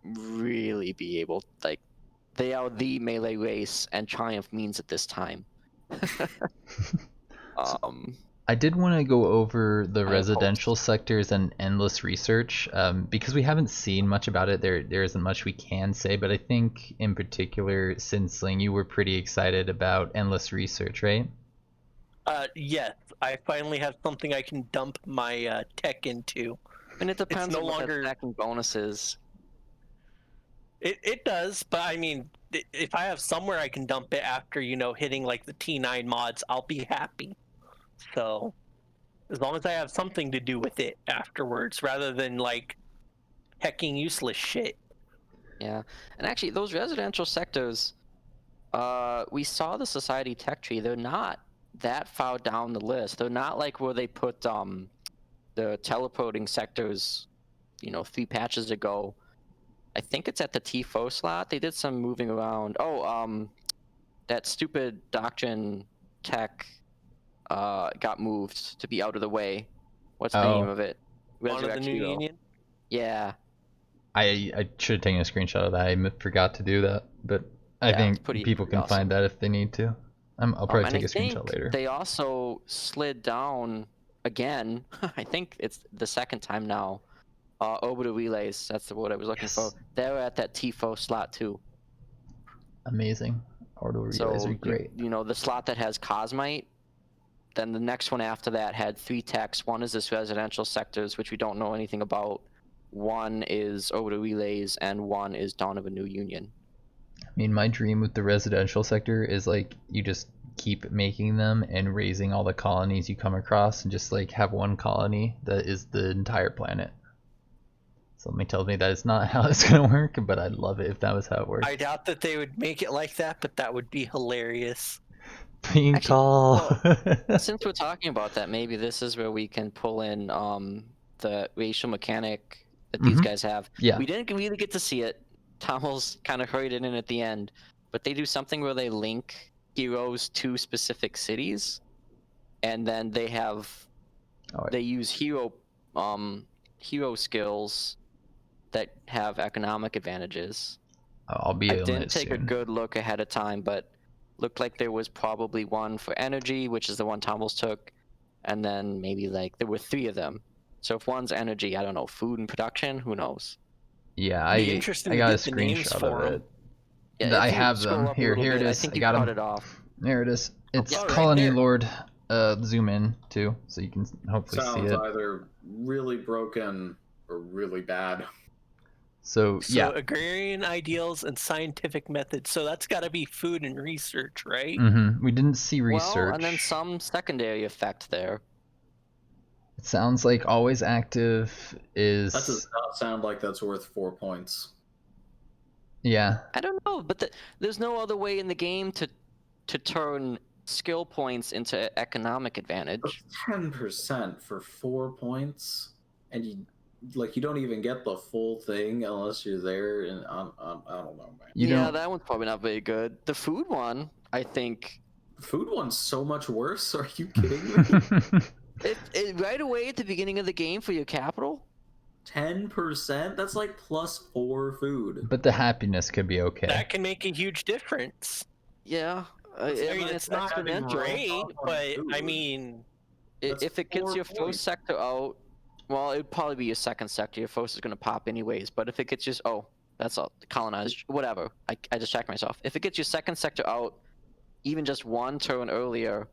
really be able, like, they are the melee race, and Triumph means it this time. I did want to go over the I have residential sectors and endless research because we haven't seen much about it. There isn't much we can say, but I think in particular, Sinsling, you were pretty excited about endless research, right? Yes, I finally have something I can dump my tech into. And it depends no on what longer- that stacking bonus is. It does, but I mean, if I have somewhere I can dump it after, you know, hitting like the T9 mods, I'll be happy. So As long as I have something to do with it afterwards, rather than like hecking useless shit. Yeah, and actually, those residential sectors, we saw the society tech tree. They're not that far down the list. They're not like where they put the teleporting sectors, 3 patches ago. I think it's at the T4 slot. They did some moving around. Oh, that stupid Doctrine tech got moved to be out of the way. What's the name of it? One of the Resurrect New Hero. Union. Yeah. I should have taken a screenshot of that. I forgot to do that, but I think people can awesome. find that if they need to. I'll probably take a screenshot later. They also slid down again. I think it's the second time now. Orbital relays. That's the word I was looking for. They were at that T4 slot too. Amazing. Orbital relays are great. The slot that has Cosmite. Then the next one after that had 3 techs. One is this residential sectors, which we don't know anything about. One is orbital relays, and one is Dawn of a New Union. I mean, my dream with the residential sector is like you just keep making them and raising all the colonies you come across, and just like have one colony that is the entire planet. Something tells me that it's not how it's gonna work, but I'd love it if that was how it worked. I doubt that they would make it like that, but that would be hilarious. Being tall. Since we're talking about that, maybe this is where we can pull in the racial mechanic that these guys have. Yeah. We didn't really get to see it. Tommel's kind of hurried it in at the end, but they do something where they link heroes to specific cities, and then they have they use hero skills that have economic advantages. I'll be I on didn't it take a soon. good look ahead of time, but looked like there was probably one for energy, which is the one Tommels took, and then maybe like there were 3 of them. So if one's energy, I don't know, food and production, who knows? Yeah, I got a screenshot of it. Yeah, I have them. Here it is. I got them. It off. There it is. It's Yeah, Colony right Lord. Zoom in too, so you can hopefully see Sounds it. either really broken or really bad. So yeah, Agrarian ideals and scientific methods. So that's got to be food and research, right? we didn't see research. Well, and then some secondary effect there. It sounds like always active is. That does not sound like that's worth 4 points. Yeah. I don't know, but there's no other way in the game to turn skill points into economic advantage. 10% for 4 points, and you don't even get the full thing unless you're there. And I don't know, man. That one's probably not very good. The food one, I think. The food one's so much worse. Are you kidding me? It right away at the beginning of the game for your capital. 10%? That's like plus 4 food. But the happiness could be okay. That can make a huge difference. Yeah. I mean, it's not great, but I mean, if it gets your first sector out, well, it'd probably be your second sector. Your first is going to pop anyways. But if it gets just that's all colonized, whatever. I just checked myself. If it gets your second sector out, even just 1 turn earlier,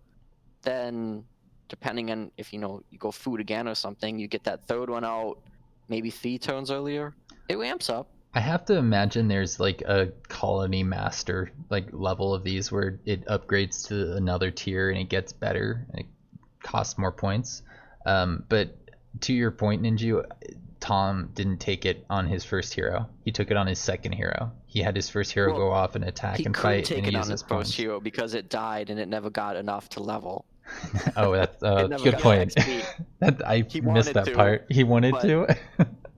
then depending on if you go food again or something, you get that third one out, maybe 3 turns earlier. It ramps up. I have to imagine there's like a colony master like level of these where it upgrades to another tier and it gets better and it costs more points. But to your point, Ninjew, Tom didn't take it on his first hero. He took it on his second hero. He had his first hero go off and attack and fight, and he used his points. Hero because it died and it never got enough to level. Oh, that's a good point. I missed that part. He wanted to.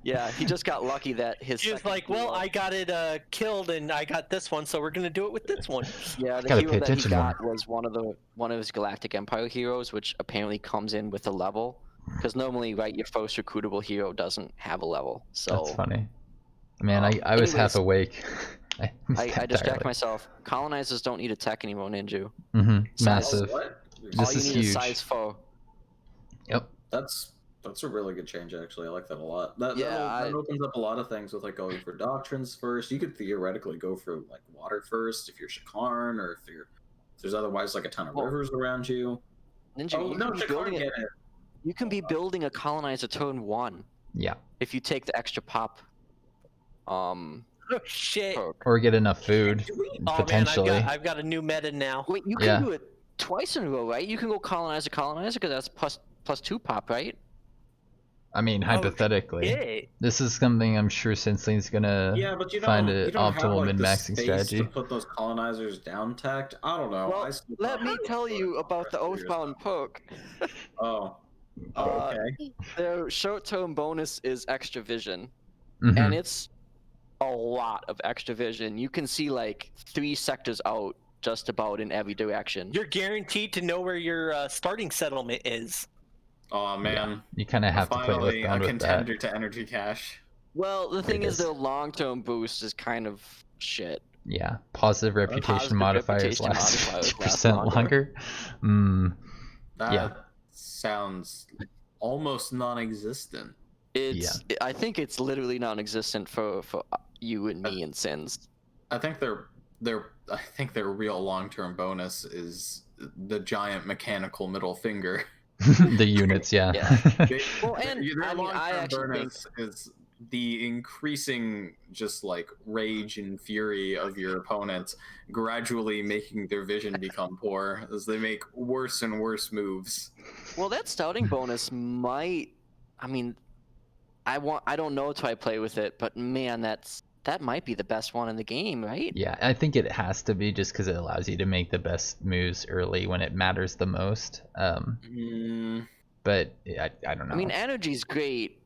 Yeah, he just got lucky that his. He was like, "Well, I got it killed, and I got this one, so we're gonna do it with this one." Yeah, the hero that he got was one of his Galactic Empire heroes, which apparently comes in with a level. Because normally, right, your first recruitable hero doesn't have a level. So that's funny. Man, I was half awake. I just checked myself. Colonizers don't need a tech anymore, Ninjew. Massive. All you need is size 4. Yep. That's a really good change, actually. I like that a lot. That opens up a lot of things with like going for Doctrines first. You could theoretically go for like water first if you're Shakarn, or if there's otherwise like a ton of rivers around you. Ninjew, you can be building a colonizer turn 1. Yeah. If you take the extra pop. Oh shit. Or get enough food. Potentially. Man, I've got a new meta now. Wait, you can do it twice in a row, right? You can go colonizer because that's +2 pop, right? I mean, hypothetically, Yeah. this is something I'm sure Sinsling's gonna Yeah, but find you an don't have optimal like the min-maxing space strategy. to put those colonizers down tacked. I don't know. Well, I still let thought me it was tell sort of you about the contrasted to Oathbound yourself. poke. Oh. Oh, Uh, okay. Their short-term bonus is extra vision, Mhm. and it's a lot of extra vision. You can see like 3 sectors out just about in every direction. You're guaranteed to know where your starting settlement is. Oh man. You kind of have to play Finally, a Oathbound with that. contender to energy cache. Well, the thing It is, is. their long-term boost is kind of shit. Yeah, positive reputation positive modifiers reputation last modifiers 50% last longer. Mm, That Yeah. sounds almost non-existent. I think it's literally non-existent for you and me and Sins. I think their real long-term bonus is the giant mechanical middle finger. the units, yeah. Yeah. They, Well, and their I mean, I long-term actually think bonus is the increasing just like rage and fury of your opponents, gradually making their vision become poor as they make worse and worse moves. well, that scouting bonus might. I mean, I don't know till I play with it, but man, that might be the best one in the game, right? Yeah, I think it has to be just because it allows you to make the best moves early when it matters the most. But I don't know. I mean, energy's great,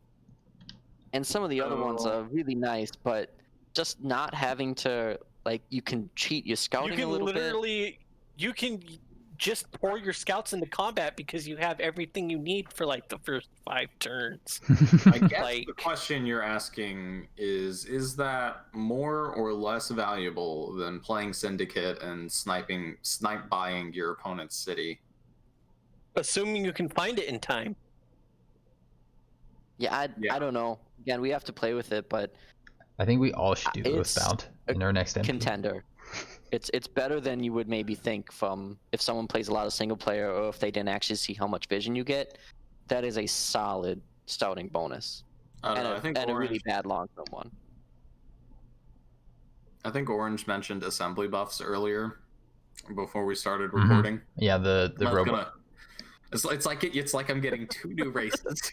and some of the other ones are really nice, but just not having to like you can cheat your scouting a little bit. You can just pour your scouts into combat because you have everything you need for like the first 5 turns. I guess Like- the question you're asking is that more or less valuable than playing Syndicate and snipe buying your opponent's city? Assuming you can find it in time. Yeah, I don't know. Again, we have to play with it, but I think we all should do It's Oathbound a in our next MP. contender. It's better than you would maybe think from if someone plays a lot of single player or if they didn't actually see how much vision you get. That is a solid scouting bonus. I don't And, know. I think a Orange, really bad long-term one. I think Orange mentioned assembly buffs earlier before we started Mhm. recording. Yeah, the I'm not robot. It's like I'm getting 2 new races.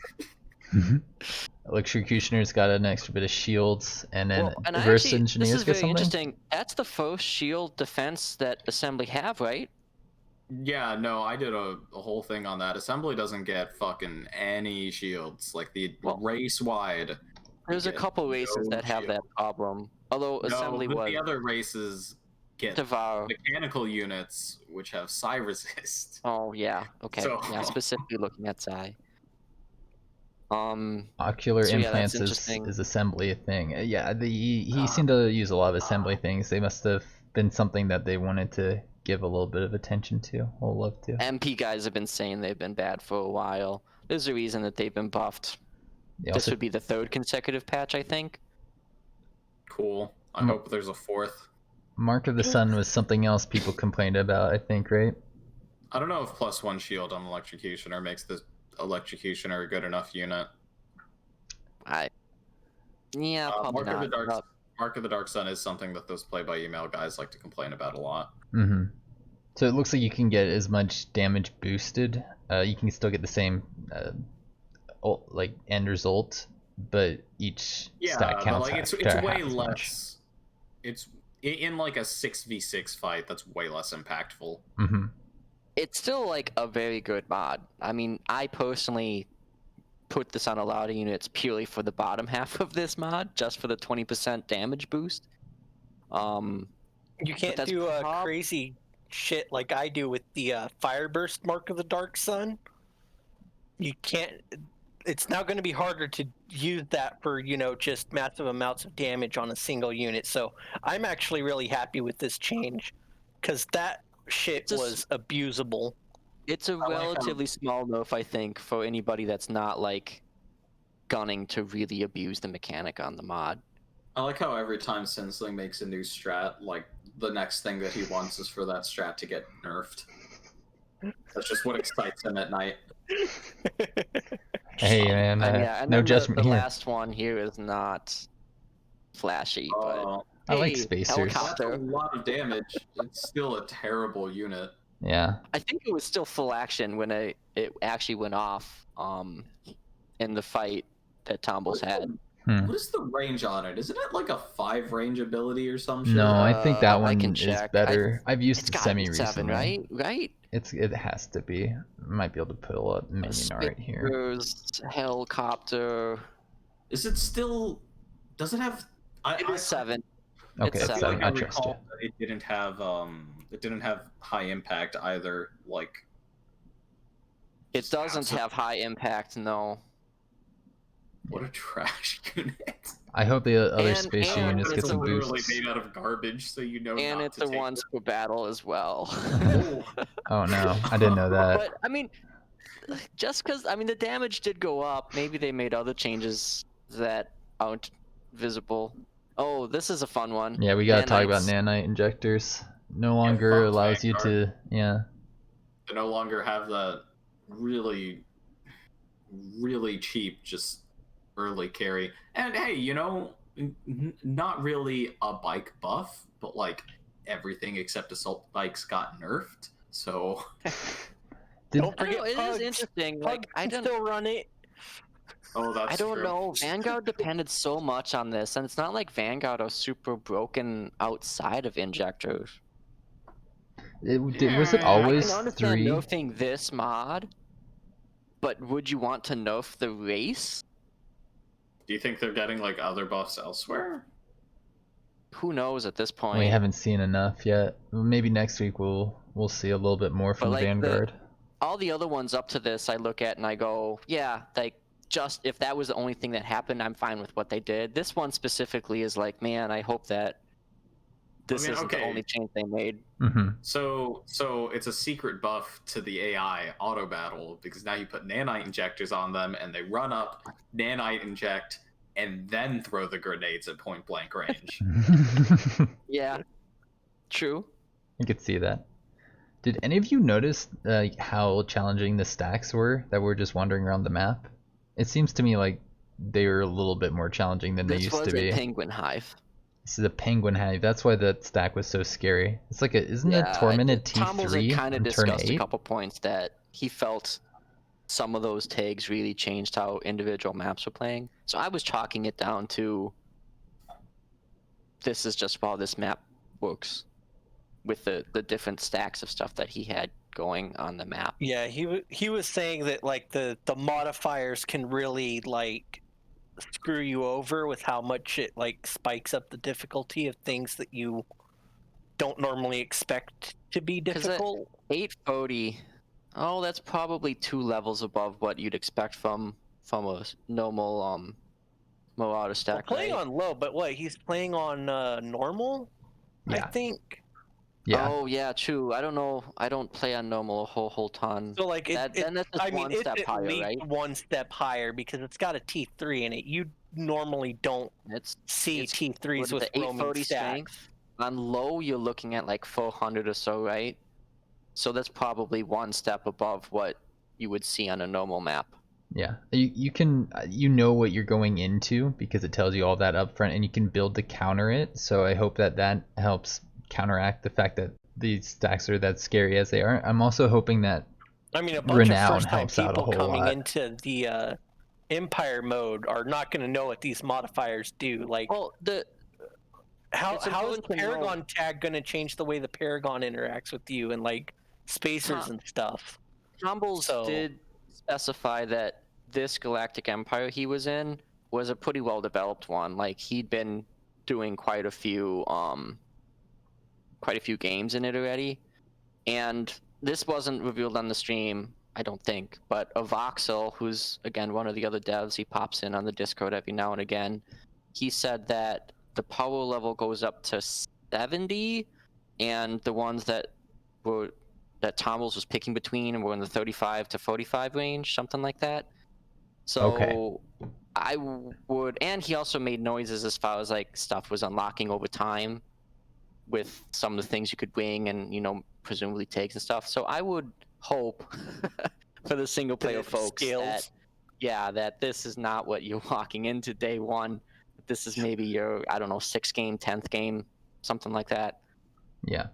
Electrocutioner's got an extra bit of shields, and then Well, and reverse actually, engineers this is get very something. interesting. That's the first shield defense that Assembly have, right? Yeah, no, I did a whole thing on that. Assembly doesn't get fucking any shields. Like the Well, race wide. There's a get couple races no that have shield. that problem. Although Assembly but was the other races get Devour. mechanical units which have psi resist. Oh yeah, okay. So- Yeah, specifically looking at Psy. Ocular So, yeah, that's implants interesting. is assembly a thing. Yeah, he seemed to use a lot of assembly things. They must have been something that they wanted to give a little bit of attention to. Or love to. MP guys have been saying they've been bad for a while. There's a reason that they've been buffed. They This also would be the 3rd consecutive patch, I think. Cool. I Mm. hope there's a 4th. Mark of the Sun was something else people complained about. I think, right? I don't know if +1 shield on Electrocutioner makes the Electrocutioner a good enough unit. Yeah, probably not. Mark of the Dark Sun is something that those play by email guys like to complain about a lot. Mm-hmm. So it looks like you can get as much damage boosted. You can still get the same like end result, but each stat but counts. like it's half way as much. less. It's in like a 6v6 fight. That's way less impactful. Mm-hmm. It's still like a very good mod. I mean, I personally put this on a lot of units purely for the bottom half of this mod, just for the 20% damage boost. You can't that's do prob- crazy shit like I do with the Fireburst Mark of the Dark Sun. You can't. It's now going to be harder to use that for, just massive amounts of damage on a single unit. So I'm actually really happy with this change because that shit was abusable. It's a relatively small nerf, I think, for anybody that's not like gunning to really abuse the mechanic on the mod. I like how every time Sinsling makes a new strat, like the next thing that he wants is for that strat to get nerfed. That's just what excites him at night. Hey man, and no then judgment the here. last one here is not flashy, but Oh, I like hey, spacers. that's helicopter. a lot of damage. It's still a terrible unit. Yeah. I think it was still full action when it actually went off in the fight that Tombles had. What is the range on it? Isn't it like a 5 range ability or some shit? No, I think that I can one is check. better. I've used It's it got to be semi-recently. 7, right? It has to be. I might be able to pull up minion right here. Helicopter. Is it still? Does it have? It is 7. Okay, It's it's I feel 7. like I I trust you. recall that it didn't have high impact either. Like It doesn't have high impact, no. What a trash unit. I hope the other And- space and units get It's some literally boosts. made out of garbage, so you know And not it's to a take once per battle as well. it. Oh no, I didn't know that. But I mean, just because the damage did go up, maybe they made other changes that aren't visible. Oh, this is a fun one. Yeah, we gotta talk about Nanites. nanite injectors. No longer fuck allows you to. Yeah. To no longer have the really, really cheap, just early carry. And hey, not really a bike buff, but like everything except assault bikes got nerfed. So Don't I don't know, forget it is Pugs. interesting. Pugs Like I can don't, still run it. that's I don't true. know. Vanguard depended so much on this, and it's not like Vanguard are super broken outside of injectors. Was it Yeah, I always I can understand 3? nerfing this mod, but would you want to nerf the race? Do you think they're getting like other buffs elsewhere? Who knows at this point? We haven't seen enough yet. Maybe next week we'll see a little bit more from like, Vanguard. All the other ones up to this, I look at and I go, yeah, like just if that was the only thing that happened, I'm fine with what they did. This one specifically is like, man, I hope that this isn't the only change they made. Mm-hmm. So it's a secret buff to the AI auto battle because now you put nanite injectors on them and they run up, nanite inject, and then throw the grenades at point blank range. Yeah, true. I could see that. Did any of you notice how challenging the stacks were that were just wandering around the map? It seems to me like they were a little bit more challenging than they This used was to be. a penguin hive. This is a penguin hive. That's why that stack was so scary. It's like isn't it tormented Tombles had T3 kind of on turn discussed 8? a couple points that he felt some of those tags really changed how individual maps were playing. So I was chalking it down to this is just how this map works with the different stacks of stuff that he had going on the map. Yeah, he was saying that like the modifiers can really like screw you over with how much it like spikes up the difficulty of things that you don't normally expect to be difficult. 840, that's probably 2 levels above what you'd expect from a normal Marauder stack. Playing on low, but what he's playing on normal, Yeah. I think. Yeah. Oh yeah, true. I don't know. I don't play on normal a whole ton. So like then that's just one step it's higher, at least right? one step higher because it's got a T3 in it. You normally don't see T3s with the roaming 840 stacks. strength. On low, you're looking at like 400 or so, right? So that's probably one step above what you would see on a normal map. Yeah, you can what you're going into because it tells you all that up front, and you can build to counter it. So I hope that helps counteract the fact that these stacks are that scary as they are. I'm also hoping that I mean, a bunch Renown of first-time helps out a people whole coming lot. into the Empire mode are not going to know what these modifiers do. Like, Well, how it's is the important to know- Paragon tag going to change the way the Paragon interacts with you and like spacers and stuff? Tombles did specify that this Galactic Empire he was in was a pretty well developed one. Like he'd been doing quite a few games in it already, and this wasn't revealed on the stream, I don't think. But Avoxel, who's again one of the other devs, he pops in on the Discord every now and again. He said that the power level goes up to 70, and the ones that Tombles was picking between were in the 35 to 45 range, something like that. So Okay. I would, and he also made noises as far as like stuff was unlocking over time with some of the things you could wing and presumably tags and stuff. So I would hope for the single player folks that this is not what you're walking into day one. This is maybe your 6th game, 10th game, something like that. Yeah.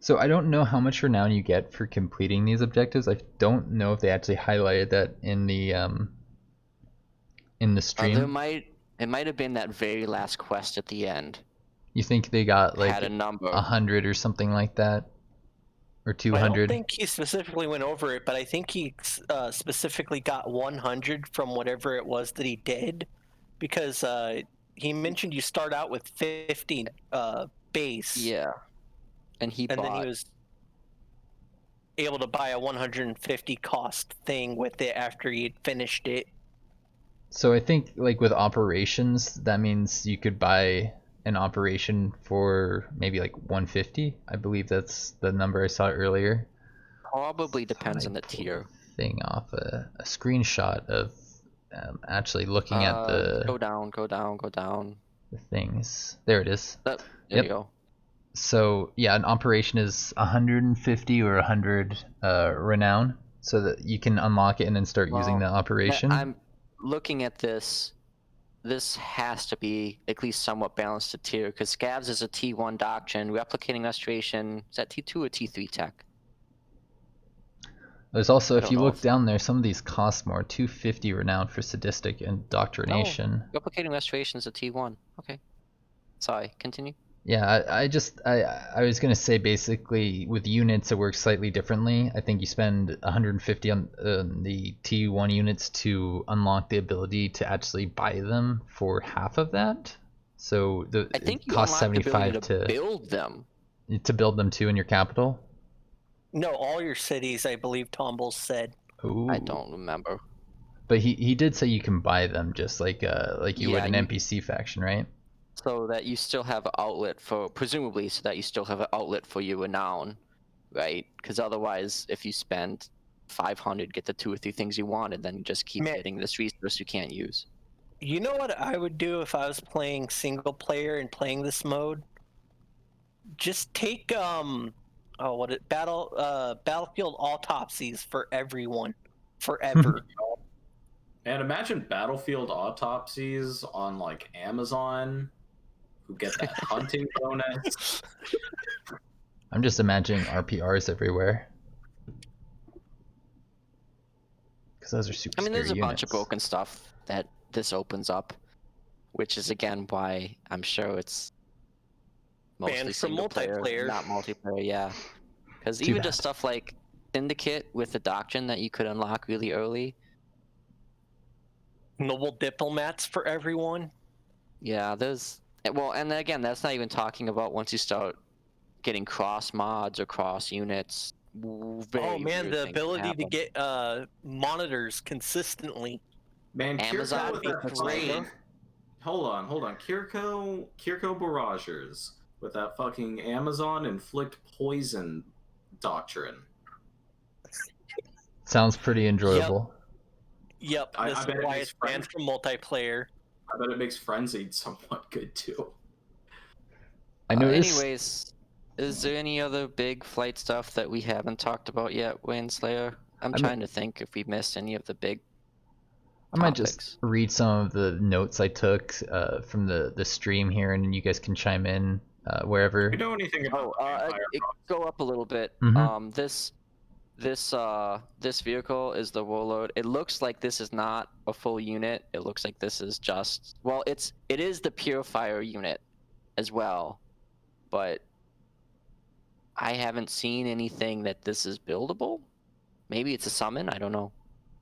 So I don't know how much renown you get for completing these objectives. I don't know if they actually highlighted that in the stream. It might have been that very last quest at the end. You think they got like Had a number. 100 or something like that, or I 200? don't think he specifically went over it, but I think he specifically got 100 from whatever it was that he did, because he mentioned you start out with 50 base. Yeah. And then he was able to buy a 150 cost thing with it after he had finished it. So I think like with operations, that means you could buy an operation for maybe like 150. I believe that's the number I saw earlier. Probably depends Thought I on the pulled tier. the thing off a screenshot of actually looking at Go down. the things. There it is. There Yep. you go. So yeah, an operation is 150 or 100 renown, so that you can unlock it and then start using the Well, operation. I'm looking at this. This has to be at least somewhat balanced to tier, because Scavs is a T1 doctrine. Replicating Restoration, is that T2 or T3 tech? There's also, I if don't you know look if- down there, some of these cost more. 250 renown for sadistic indoctrination. Replicating Restoration is a T1. Okay. Sorry, continue. Yeah, I was gonna say basically with units it works slightly differently. I think you spend 150 on the T1 units to unlock the ability to actually buy them for half of that. So I think it you costs unlock the 75 ability to build them. to build them too in your capital. No, all your cities, I believe Tombles said. Ooh. I don't remember. But he did say you can buy them just like you would Yeah, an you- NPC faction, right? So that you still have an outlet for, presumably, so that you still have an outlet for your renown, right? Because otherwise, if you spend 500, get the 2 or 3 things you wanted, then you just keep Man. getting this resource you can't use. You know what I would do if I was playing single player and playing this mode? Just take battlefield autopsies for everyone, forever. And imagine Battlefield autopsies on like Amazon, who get that hunting bonus. I'm just imagining RPRs everywhere. Because those are super I mean, there's a scary bunch of units. broken stuff that this opens up, which is again why I'm sure it's mostly Banned from single player, multiplayer. not multiplayer. Yeah, because Too even bad. just stuff like Syndicate with the Doctrine that you could unlock really early. Noble diplomats for everyone. Yeah, there's well, and then again, that's not even talking about once you start getting cross mods or cross units. Oh man, the ability to get monitors consistently. Man, Amazon Kirko with would that be fucking... great. Hold on. Kirko Barragers with that fucking Amazon inflict poison doctrine. Sounds pretty enjoyable. Yep, I this is bet it why makes it's banned from multiplayer. I bet it makes Frenzied somewhat good too. I noticed. Anyways, is there any other big flight stuff that we haven't talked about yet, Wayne Slayer? I'm trying to think if we missed any of the big I might topics. just read some of the notes I took from the stream here, and you guys can chime in wherever. Do you know anything about the vampire Go up a little bit. Mhm. This vehicle is the Warlord. It looks like this is not a full unit. It looks like this is just, well, it is the Purifier unit as well, but I haven't seen anything that this is buildable. Maybe it's a summon. I don't know.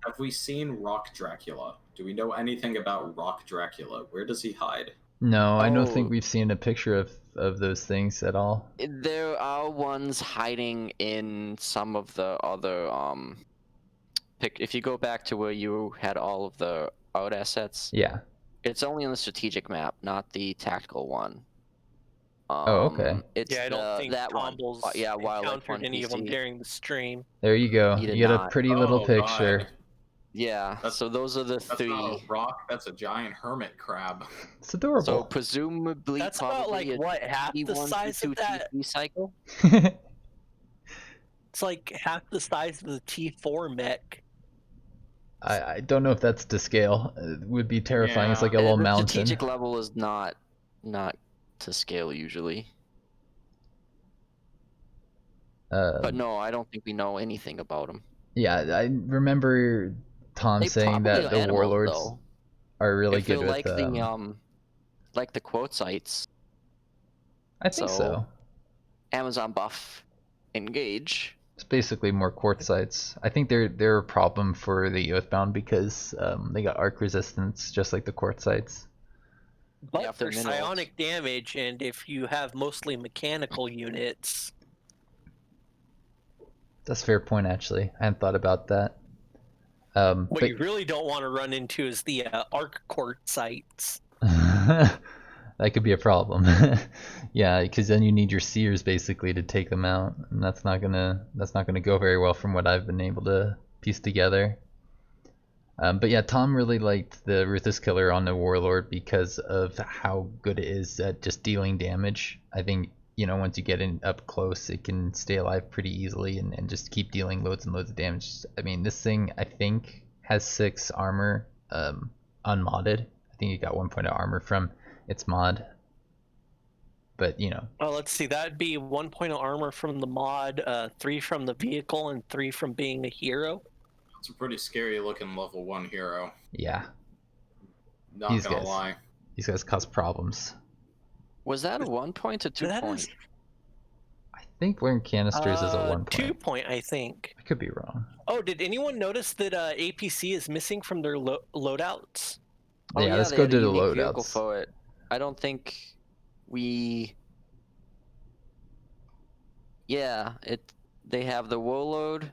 Have we seen Rock Dracula? Do we know anything about Rock Dracula? Where does he hide? No, I don't think Oh. we've seen a picture of those things at all. There are ones hiding in some of the other if you go back to where you had all of the art assets, Yeah. it's only on the strategic map, not the tactical one. Oh, okay. It's Yeah, I don't think that one. Tombles Yeah, Wildlife encountered One any of them PC. during the stream. There you go. He did You get a not. pretty little Oh, picture. God. Yeah, That's- so those are the That's three. not a rock, that's a giant hermit crab. It's adorable. So presumably, That's about like probably a what, half the T1, size T2, of that? T3 cycle. It's like half the size of the T4 mech. I don't know if that's to scale. It would be terrifying. It's Yeah. like a little The mountain. strategic level is not to scale usually. But no, I don't think we know anything about them. Yeah, I remember Tom They saying probably that are the animals, warlords though. are really If they're good with. like the quote sites. I think so. Amazon buff, engage. It's basically more quartzites. I think they're a problem for the Oathbound because they got arc resistance just like the quartzites. But Yeah, if they're for minerals. psionic damage, and if you have mostly mechanical units, That's a fair point, actually. I hadn't thought about that. what But you really don't want to run into is the arc quartzites. that could be a problem. Yeah, because then you need your seers basically to take them out, and that's not gonna go very well from what I've been able to piece together. But yeah, Tom really liked the Ruthless Killer on the Warlord because of how good it is at just dealing damage. I think, once you get in up close, it can stay alive pretty easily and just keep dealing loads and loads of damage. I mean, this thing, I think, has 6 armor unmodded. I think it got 1 point of armor from its mod. But, Well, let's see. That'd be 1 point of armor from the mod, 3 from the vehicle, and 3 from being a hero. It's a pretty scary looking level 1 hero. yeah, Not These gonna guys. lie. these guys cause problems. Was that a 1 point or 2 That point? is- I think wearing canisters is a 1 point. 2 point, I think. I could be wrong. Oh, did anyone notice that APC is missing from their loadouts? Oh, Yeah, yeah, let's they go had to a the unique vehicle loadouts. for it. I don't think we. Yeah, They have the Warlord,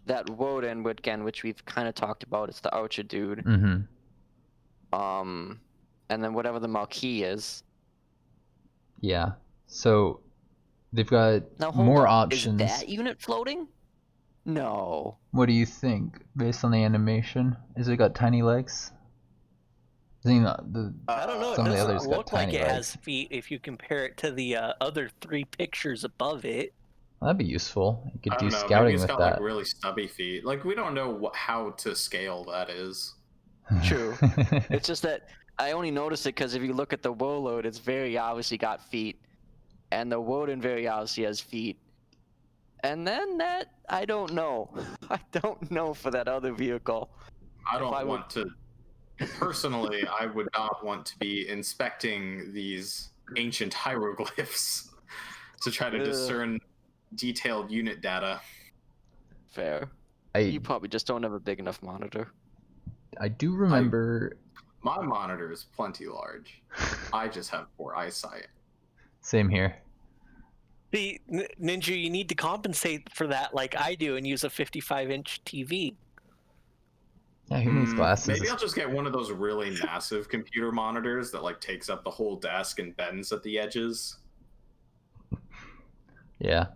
that Woden again, which we've kind of talked about. It's the Archer dude. Mm-hmm. And then whatever the Marquis is. Yeah. So they've got Now hold more up. options. Is that unit floating? No. What do you think, based on the animation? Is it got tiny legs? I think I don't know. It some of the doesn't others got look like tiny it has legs. feet if you compare it to the other 3 pictures above it. That'd be useful. You could I do don't know. Maybe scouting it's with got that. like really stubby feet. Like we don't know how to scale that is. True. It's just that I only noticed it because if you look at the Warlord, it's very obviously got feet. And the Woden very obviously has feet. And then that, I don't know. I don't know for that other vehicle. I If I don't would- want to. Personally, I would not want to be inspecting these ancient hieroglyphs to try to Ugh. discern detailed unit data. Fair. I You probably just don't have a big enough monitor. I do remember. My monitor is plenty large. I just have poor eyesight. Same here. The Ninja, you need to compensate for that like I do and use a 55-inch TV. Yeah, who needs glasses? Maybe I'll just get one of those really massive computer monitors that like takes up the whole desk and bends at the edges. Yeah,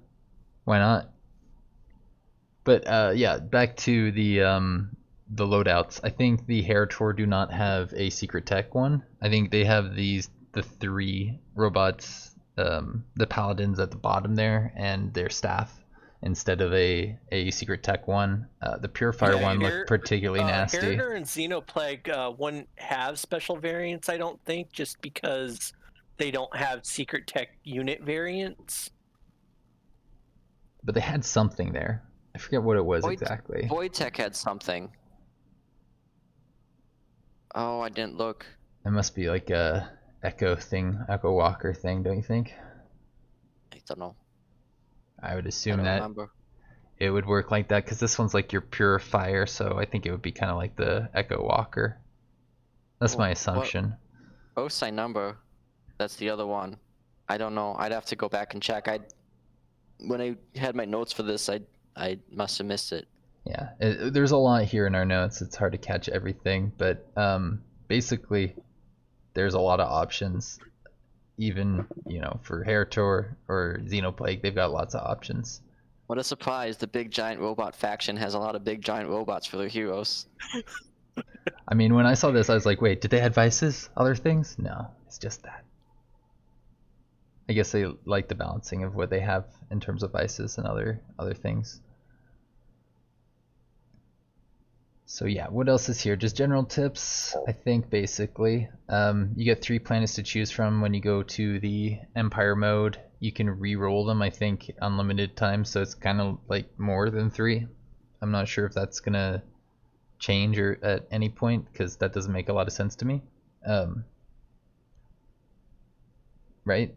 why not? But yeah, back to the loadouts. I think the Heritor do not have a secret tech one. I think they have the 3 robots, the paladins at the bottom there, and their staff instead of a secret tech one. The purifier one looked particularly nasty. Heritor and Xenoplague wouldn't have special variants, I don't think, just because they don't have secret tech unit variants. But they had something there. I forget what it was exactly. Void Tech had something. Oh, I didn't look. It must be like a Echo Walker thing, don't you think? I don't know. I would I assume don't that remember. it would work like that because this one's like your purifier, so I think it would be kind of like the Echo Walker. That's my assumption. OSI number. That's the other one. I don't know. I'd have to go back and check. When I had my notes for this, I must have missed it. Yeah, there's a lot here in our notes. It's hard to catch everything, but basically, there's a lot of options. Even for Heritor or Xenoplague, they've got lots of options. What a surprise! The big giant robot faction has a lot of big giant robots for their heroes. I mean, when I saw this, I was like, wait, did they have vices? Other things? No, it's just that. I guess they like the balancing of what they have in terms of vices and other things. So yeah, what else is here? Just general tips, I think, basically. You get 3 planets to choose from when you go to the Empire mode. You can re-roll them, I think, unlimited times, so it's kind of like more than 3. I'm not sure if that's gonna change or at any point, because that doesn't make a lot of sense to me. Right?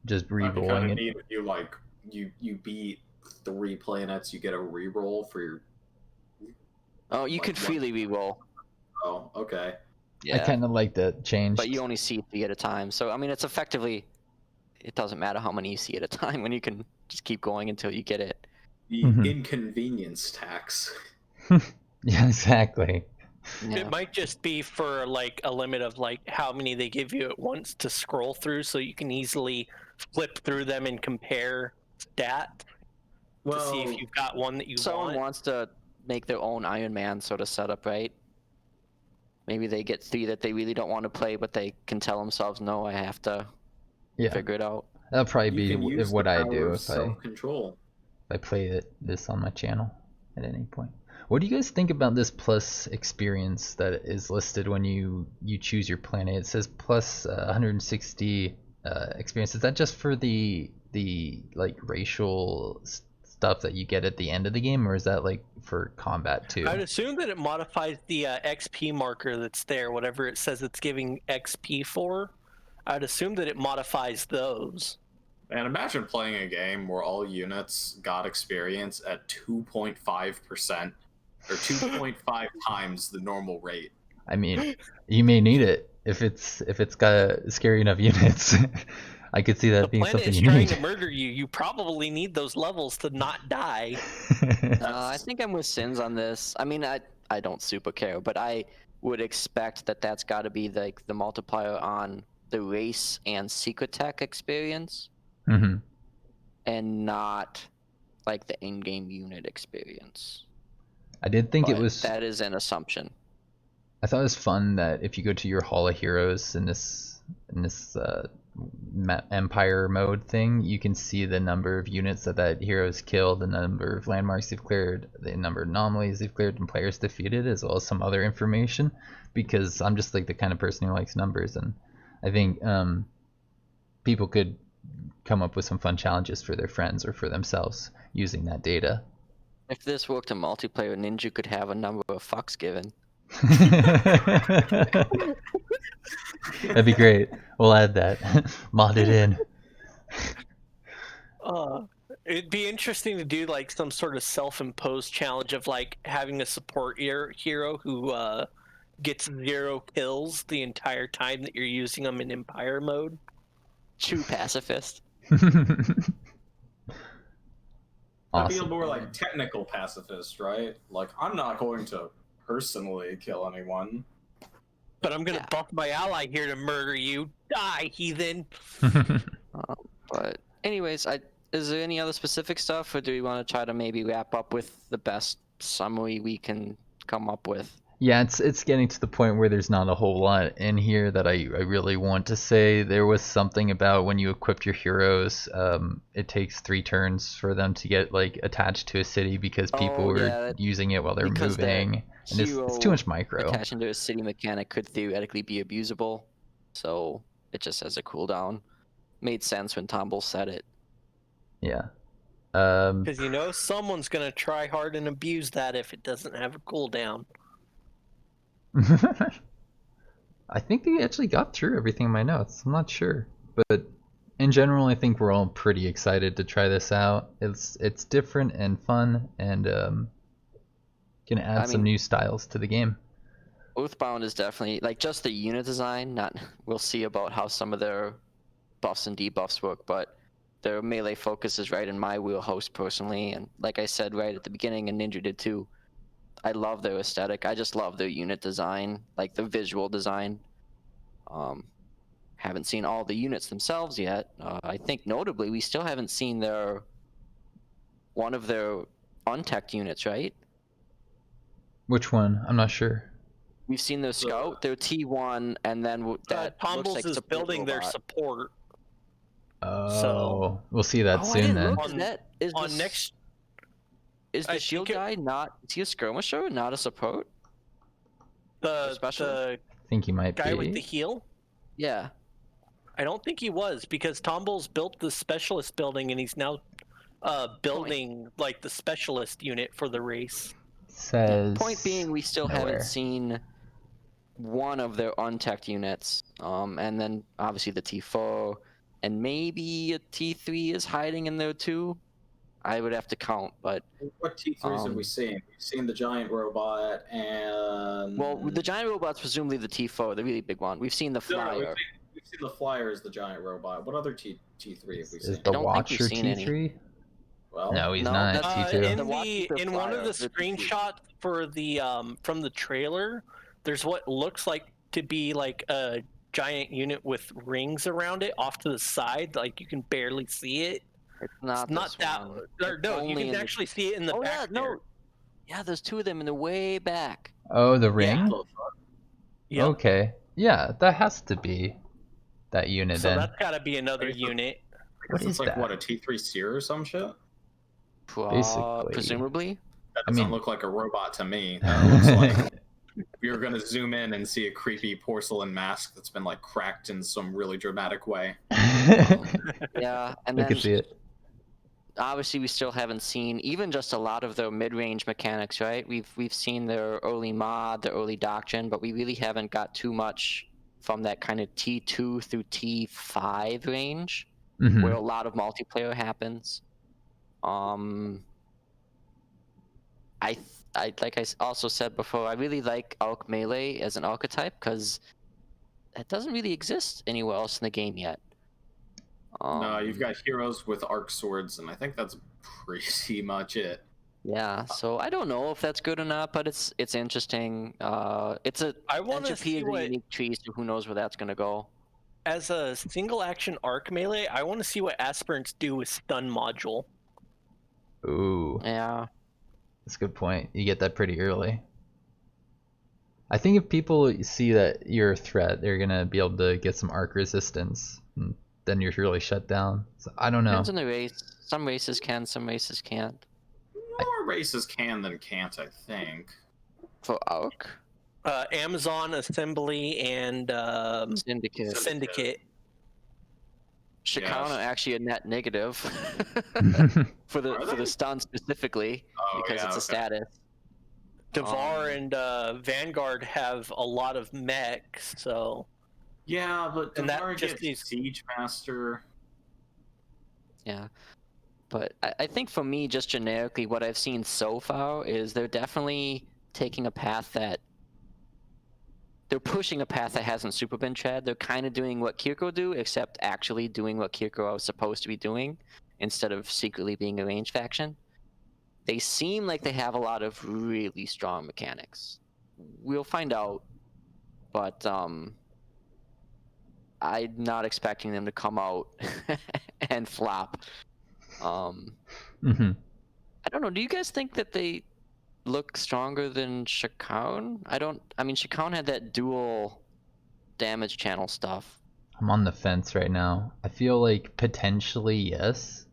Just That'd be kind re-rolling of it. neat if you like you beat 3 planets, you get a reroll for your. Oh, you Like could one- freely reroll. Oh, okay. Yeah. I kind of like that change. But you only see 3 at a time. So I mean, it's effectively, it doesn't matter how many you see at a time when you can just keep going until you get it. The Mhm. inconvenience tax. Yeah, exactly. Yeah. It might just be for like a limit of like how many they give you at once to scroll through, so you can easily flip through them and compare stats to see if you've got one that you Someone want. wants to make their own Iron Man sort of setup, right? Maybe they get 3 that they really don't want to play, but they can tell themselves, no, I have to Yeah, figure it out. that'll probably You be can use what the I power do of if I self-control. play this on my channel at any point. What do you guys think about this plus experience that is listed when you choose your planet? It says plus 160 experience. Is that just for the like racial stuff that you get at the end of the game, or is that like for combat too? I'd assume that it modifies the XP marker that's there, whatever it says it's giving XP for. I'd assume that it modifies those. And imagine playing a game where all units got experience at 2.5%, or 2.5 times the normal rate. I mean, you may need it if it's got scary enough units. I could see that The being planet something is you trying need. to murder you. You probably need those levels to not die. I think I'm with Sins on this. I mean, I don't super care, but I would expect that that's got to be like the multiplier on the race and secret tech experience, Hmm. and not like the in-game unit experience. I did think it But was. that is an assumption. I thought it was fun that if you go to your Hall of Heroes in this Empire mode thing, you can see the number of units that hero's killed, the number of landmarks they've cleared, the number of anomalies they've cleared, and players defeated, as well as some other information. Because I'm just like the kind of person who likes numbers, and I think people could come up with some fun challenges for their friends or for themselves using that data. If this worked in multiplayer, Ninjew could have a number of fucks given. That'd be great. We'll add that. Mod it in. It'd be interesting to do like some sort of self-imposed challenge of like having a support hero who gets 0 kills the entire time that you're using them in Empire mode. True pacifist. That'd be a Awesome. more like technical pacifist, right? Like, I'm not going to personally kill anyone. But I'm gonna buff my ally here to murder you. Die, heathen! But anyways, is there any other specific stuff, or do we want to try to maybe wrap up with the best summary we can come up with? Yeah, it's getting to the point where there's not a whole lot in here that I really want to say. There was something about when you equip your heroes, it takes 3 turns for them to get like attached to a city because people were using it while they're because moving, and it's too much micro. Attaching to a city mechanic could theoretically be abusable, so it just has a cooldown. Made sense when Tomble said it. Yeah. Because you know someone's gonna try hard and abuse that if it doesn't have a cooldown. I think they actually got through everything in my notes. I'm not sure, but in general, I think we're all pretty excited to try this out. It's different and fun, and gonna add some new styles to the game. Oathbound is definitely like just the unit design. We'll see about how some of their buffs and debuffs work, but their melee focus is right in my wheelhouse personally. And like I said right at the beginning, and Ninja did too, I love their aesthetic. I just love their unit design, like the visual design. Haven't seen all the units themselves yet. I think notably, we still haven't seen one of their untech units, right? Which one? I'm not sure. We've seen their scout, their T1, and then that Tombles looks like is support building their robot. support. Oh, we'll see that I soon didn't then. look. Is the shield guy not? Is he a skirmisher, not a support? The Specialist? the I think he might guy be. with the heal? Yeah. I don't think he was, because Tombol's built the specialist building and he's now building like the specialist unit for the race. Says Point being, we still nowhere. haven't seen one of their untech units, and then obviously the T4, and maybe a T3 is hiding in there too. I would have to count, but What T3s have we seen? We've seen the giant robot and. well, the giant robot's presumably the T4, the really big one. We've seen the No, flyer. we've seen the flyer as the giant robot. What other T3 have we Is seen? the don't think we've Watcher seen any. T3? Well, No, he's No, not. that's- T2. The Watcher In one of the flyer, the T2. screenshots for the from the trailer, there's what looks like to be like a giant unit with rings around it off to the side, like you can barely see it. It's not, It's not this that. one. Or, It's no, you only can in the- actually see it in the Oh back yeah, there. no. Yeah, there's two of them in the way back. Oh, the ring? Yep. Okay. Yeah, that has to be that unit So then. that's got to be another I guess unit. What it's is like that? what, a T3 seer or some shit? Basically. Presumably. That I doesn't mean- look like a robot to me. That looks like you're gonna zoom in and see a creepy porcelain mask that's been like cracked in some really dramatic way. Yeah, and I then can see it. obviously we still haven't seen even just a lot of their mid-range mechanics, right? We've seen their early mod, their early doctrine, but we really haven't got too much from that kind of T2 through T5 range, Mhm. where a lot of multiplayer happens. I like I also said before, I really like Arc Melee as an archetype because it doesn't really exist anywhere else in the game yet. No, you've got heroes with arc swords, and I think that's pretty much it. Yeah, so I don't know if that's good or not, but it's interesting. It's a I want to Entropy see is a what, unique tree, so who knows where that's gonna go. as a single action arc melee, I want to see what aspirants do with stun module. Ooh, Yeah, that's a good point. You get that pretty early. I think if people see that you're a threat, they're gonna be able to get some arc resistance. And then you're really shut down. So I don't know. depends on the race. Some races can, some races can't. More races can than can't, I think. For Arc, Amazon Assembly and Syndicate, Syndicate. Chicana Yes. actually a net negative for Are the they? stun specifically Oh, because yeah, it's a okay. status. Devar and Vanguard have a lot of mechs, so Yeah, but And that Devar just gets needs- Siege Master. Yeah. But I think for me, just generically, what I've seen so far is they're definitely taking a path that they're pushing a path that hasn't super been tread. They're kind of doing what Kirko do, except actually doing what Kirko was supposed to be doing instead of secretly being a range faction. They seem like they have a lot of really strong mechanics. We'll find out, but I'm not expecting them to come out and flop. Mhm. I don't know. Do you guys think that they look stronger than Shakaun? I mean, Shakaun had that dual damage channel stuff. I'm on the fence right now. I feel like potentially yes,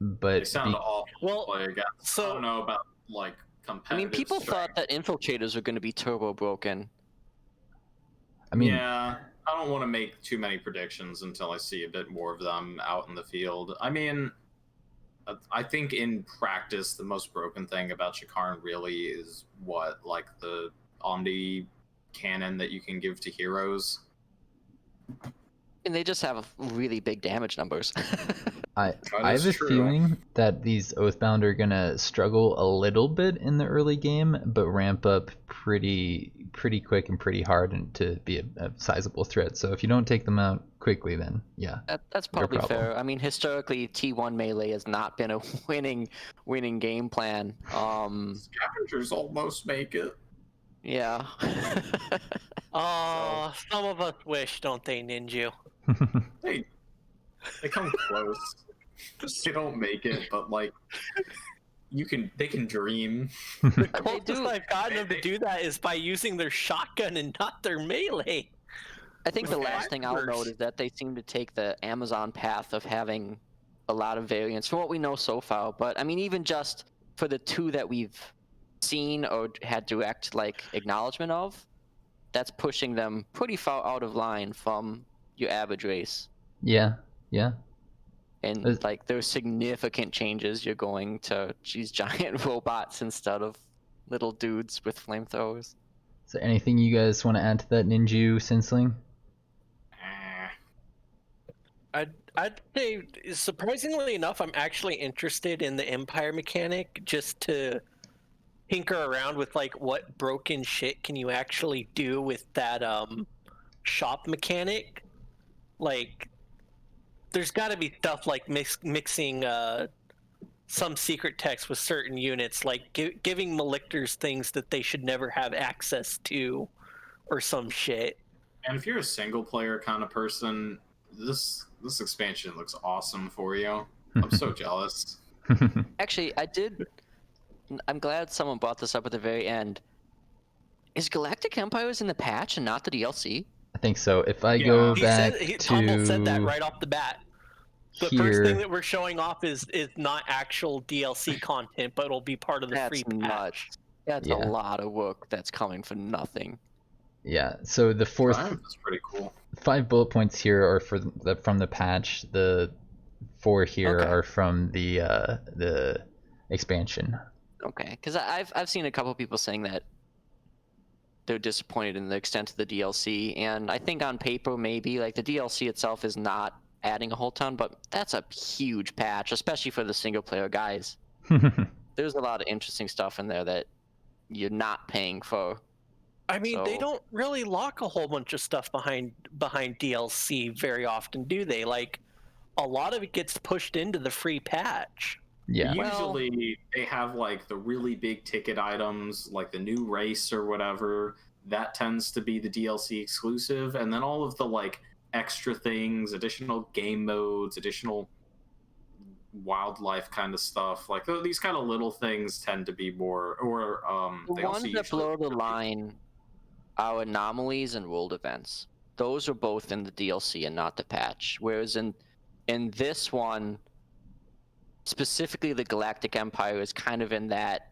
but They sound awful Well, to play against. I so- don't know about like I competitive. mean, people strength. thought that infiltrators were going to be turbo broken. I mean, yeah, I don't want to make too many predictions until I see a bit more of them out in the field. I mean, I think in practice, the most broken thing about Shakarn really is what, like the Omni cannon that you can give to heroes. And they just have really big damage numbers. I That I is have a true. feeling that these Oathbound are gonna struggle a little bit in the early game, but ramp up pretty quick and pretty hard and to be a sizable threat. So if you don't take them out quickly, then yeah. That's Your probably problem. fair. I mean, historically, T1 melee has not been a winning game plan. Scavengers almost make it. Yeah. Some of us wish, don't they, Ninjew? They come close. They don't make it, but like they can dream. The They closest do- I've gotten them to do that is by using their shotgun and not their melee. I think the With last thing I'll fibers. note is that they seem to take the Amazon path of having a lot of variants from what we know so far. But I mean, even just for the two that we've seen or had direct like acknowledgement of, that's pushing them pretty far out of line from your average race. Yeah, yeah. And like there's significant changes. You're going to these giant robots instead of little dudes with flamethrowers. Is there anything you guys want to add to that, Ninjew, Sinsling? I'd say, surprisingly enough, I'm actually interested in the Empire mechanic just to tinker around with like what broken shit can you actually do with that shop mechanic. Like, there's got to be stuff like mixing some secret text with certain units, like giving Malictors things that they should never have access to, or some shit. And if you're a single player kind of person, this expansion looks awesome for you. I'm so jealous. Actually, I'm glad someone brought this up at the very end. Is Galactic Empires in the patch and not the DLC? I think so. If I go back Tumble said that right off the bat. The here, first thing that we're showing off is not actual DLC content, but it'll be part of the free patch. That's a lot of work that's coming for nothing. Yeah, so the fourth... That's pretty cool. 5 bullet points here are from the patch. The 4 here are from the expansion. Okay, because I've seen a couple of people saying that they're disappointed in the extent of the DLC, and I think on paper maybe like the DLC itself is not adding a whole ton, but that's a huge patch, especially for the single player guys. There's a lot of interesting stuff in there that you're not paying for. I mean, they don't really lock a whole bunch of stuff behind DLC very often, do they? Like, a lot of it gets pushed into the free patch. Yeah. Usually they have like the really big ticket items, like the new race or whatever. That tends to be the DLC exclusive, and then all of the like extra things, additional game modes, additional wildlife kind of stuff. Like these kind of little things tend to be more, or the ones that blow the line are anomalies and world events. Those are both in the DLC and not the patch. Whereas in this one, specifically the Galactic Empire is kind of in that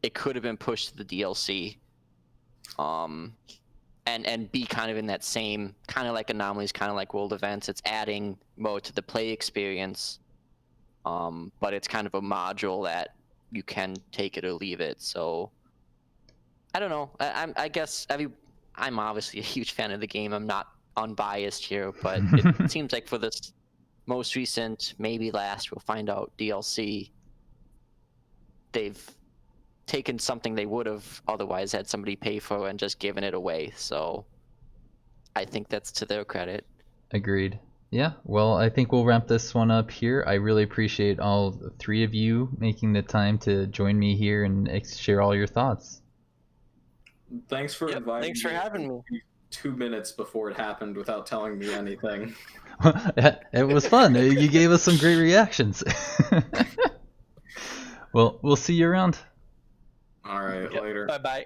it could have been pushed to the DLC. And be kind of in that same, kind of like anomalies, kind of like world events. It's adding more to the play experience, but it's kind of a module that you can take it or leave it. So I don't know. I guess I'm obviously a huge fan of the game. I'm not unbiased here, but it seems like for this most recent, maybe last, we'll find out, DLC, they've taken something they would have otherwise had somebody pay for and just given it away. So I think that's to their credit. Agreed. Yeah, well, I think we'll wrap this one up here. I really appreciate all 3 of you making the time to join me here and share all your thoughts. Thanks for inviting me. Thanks for having me. 2 minutes before it happened without telling me anything. It was fun. You gave us some great reactions. Well, we'll see you around. All right, later. Bye-bye.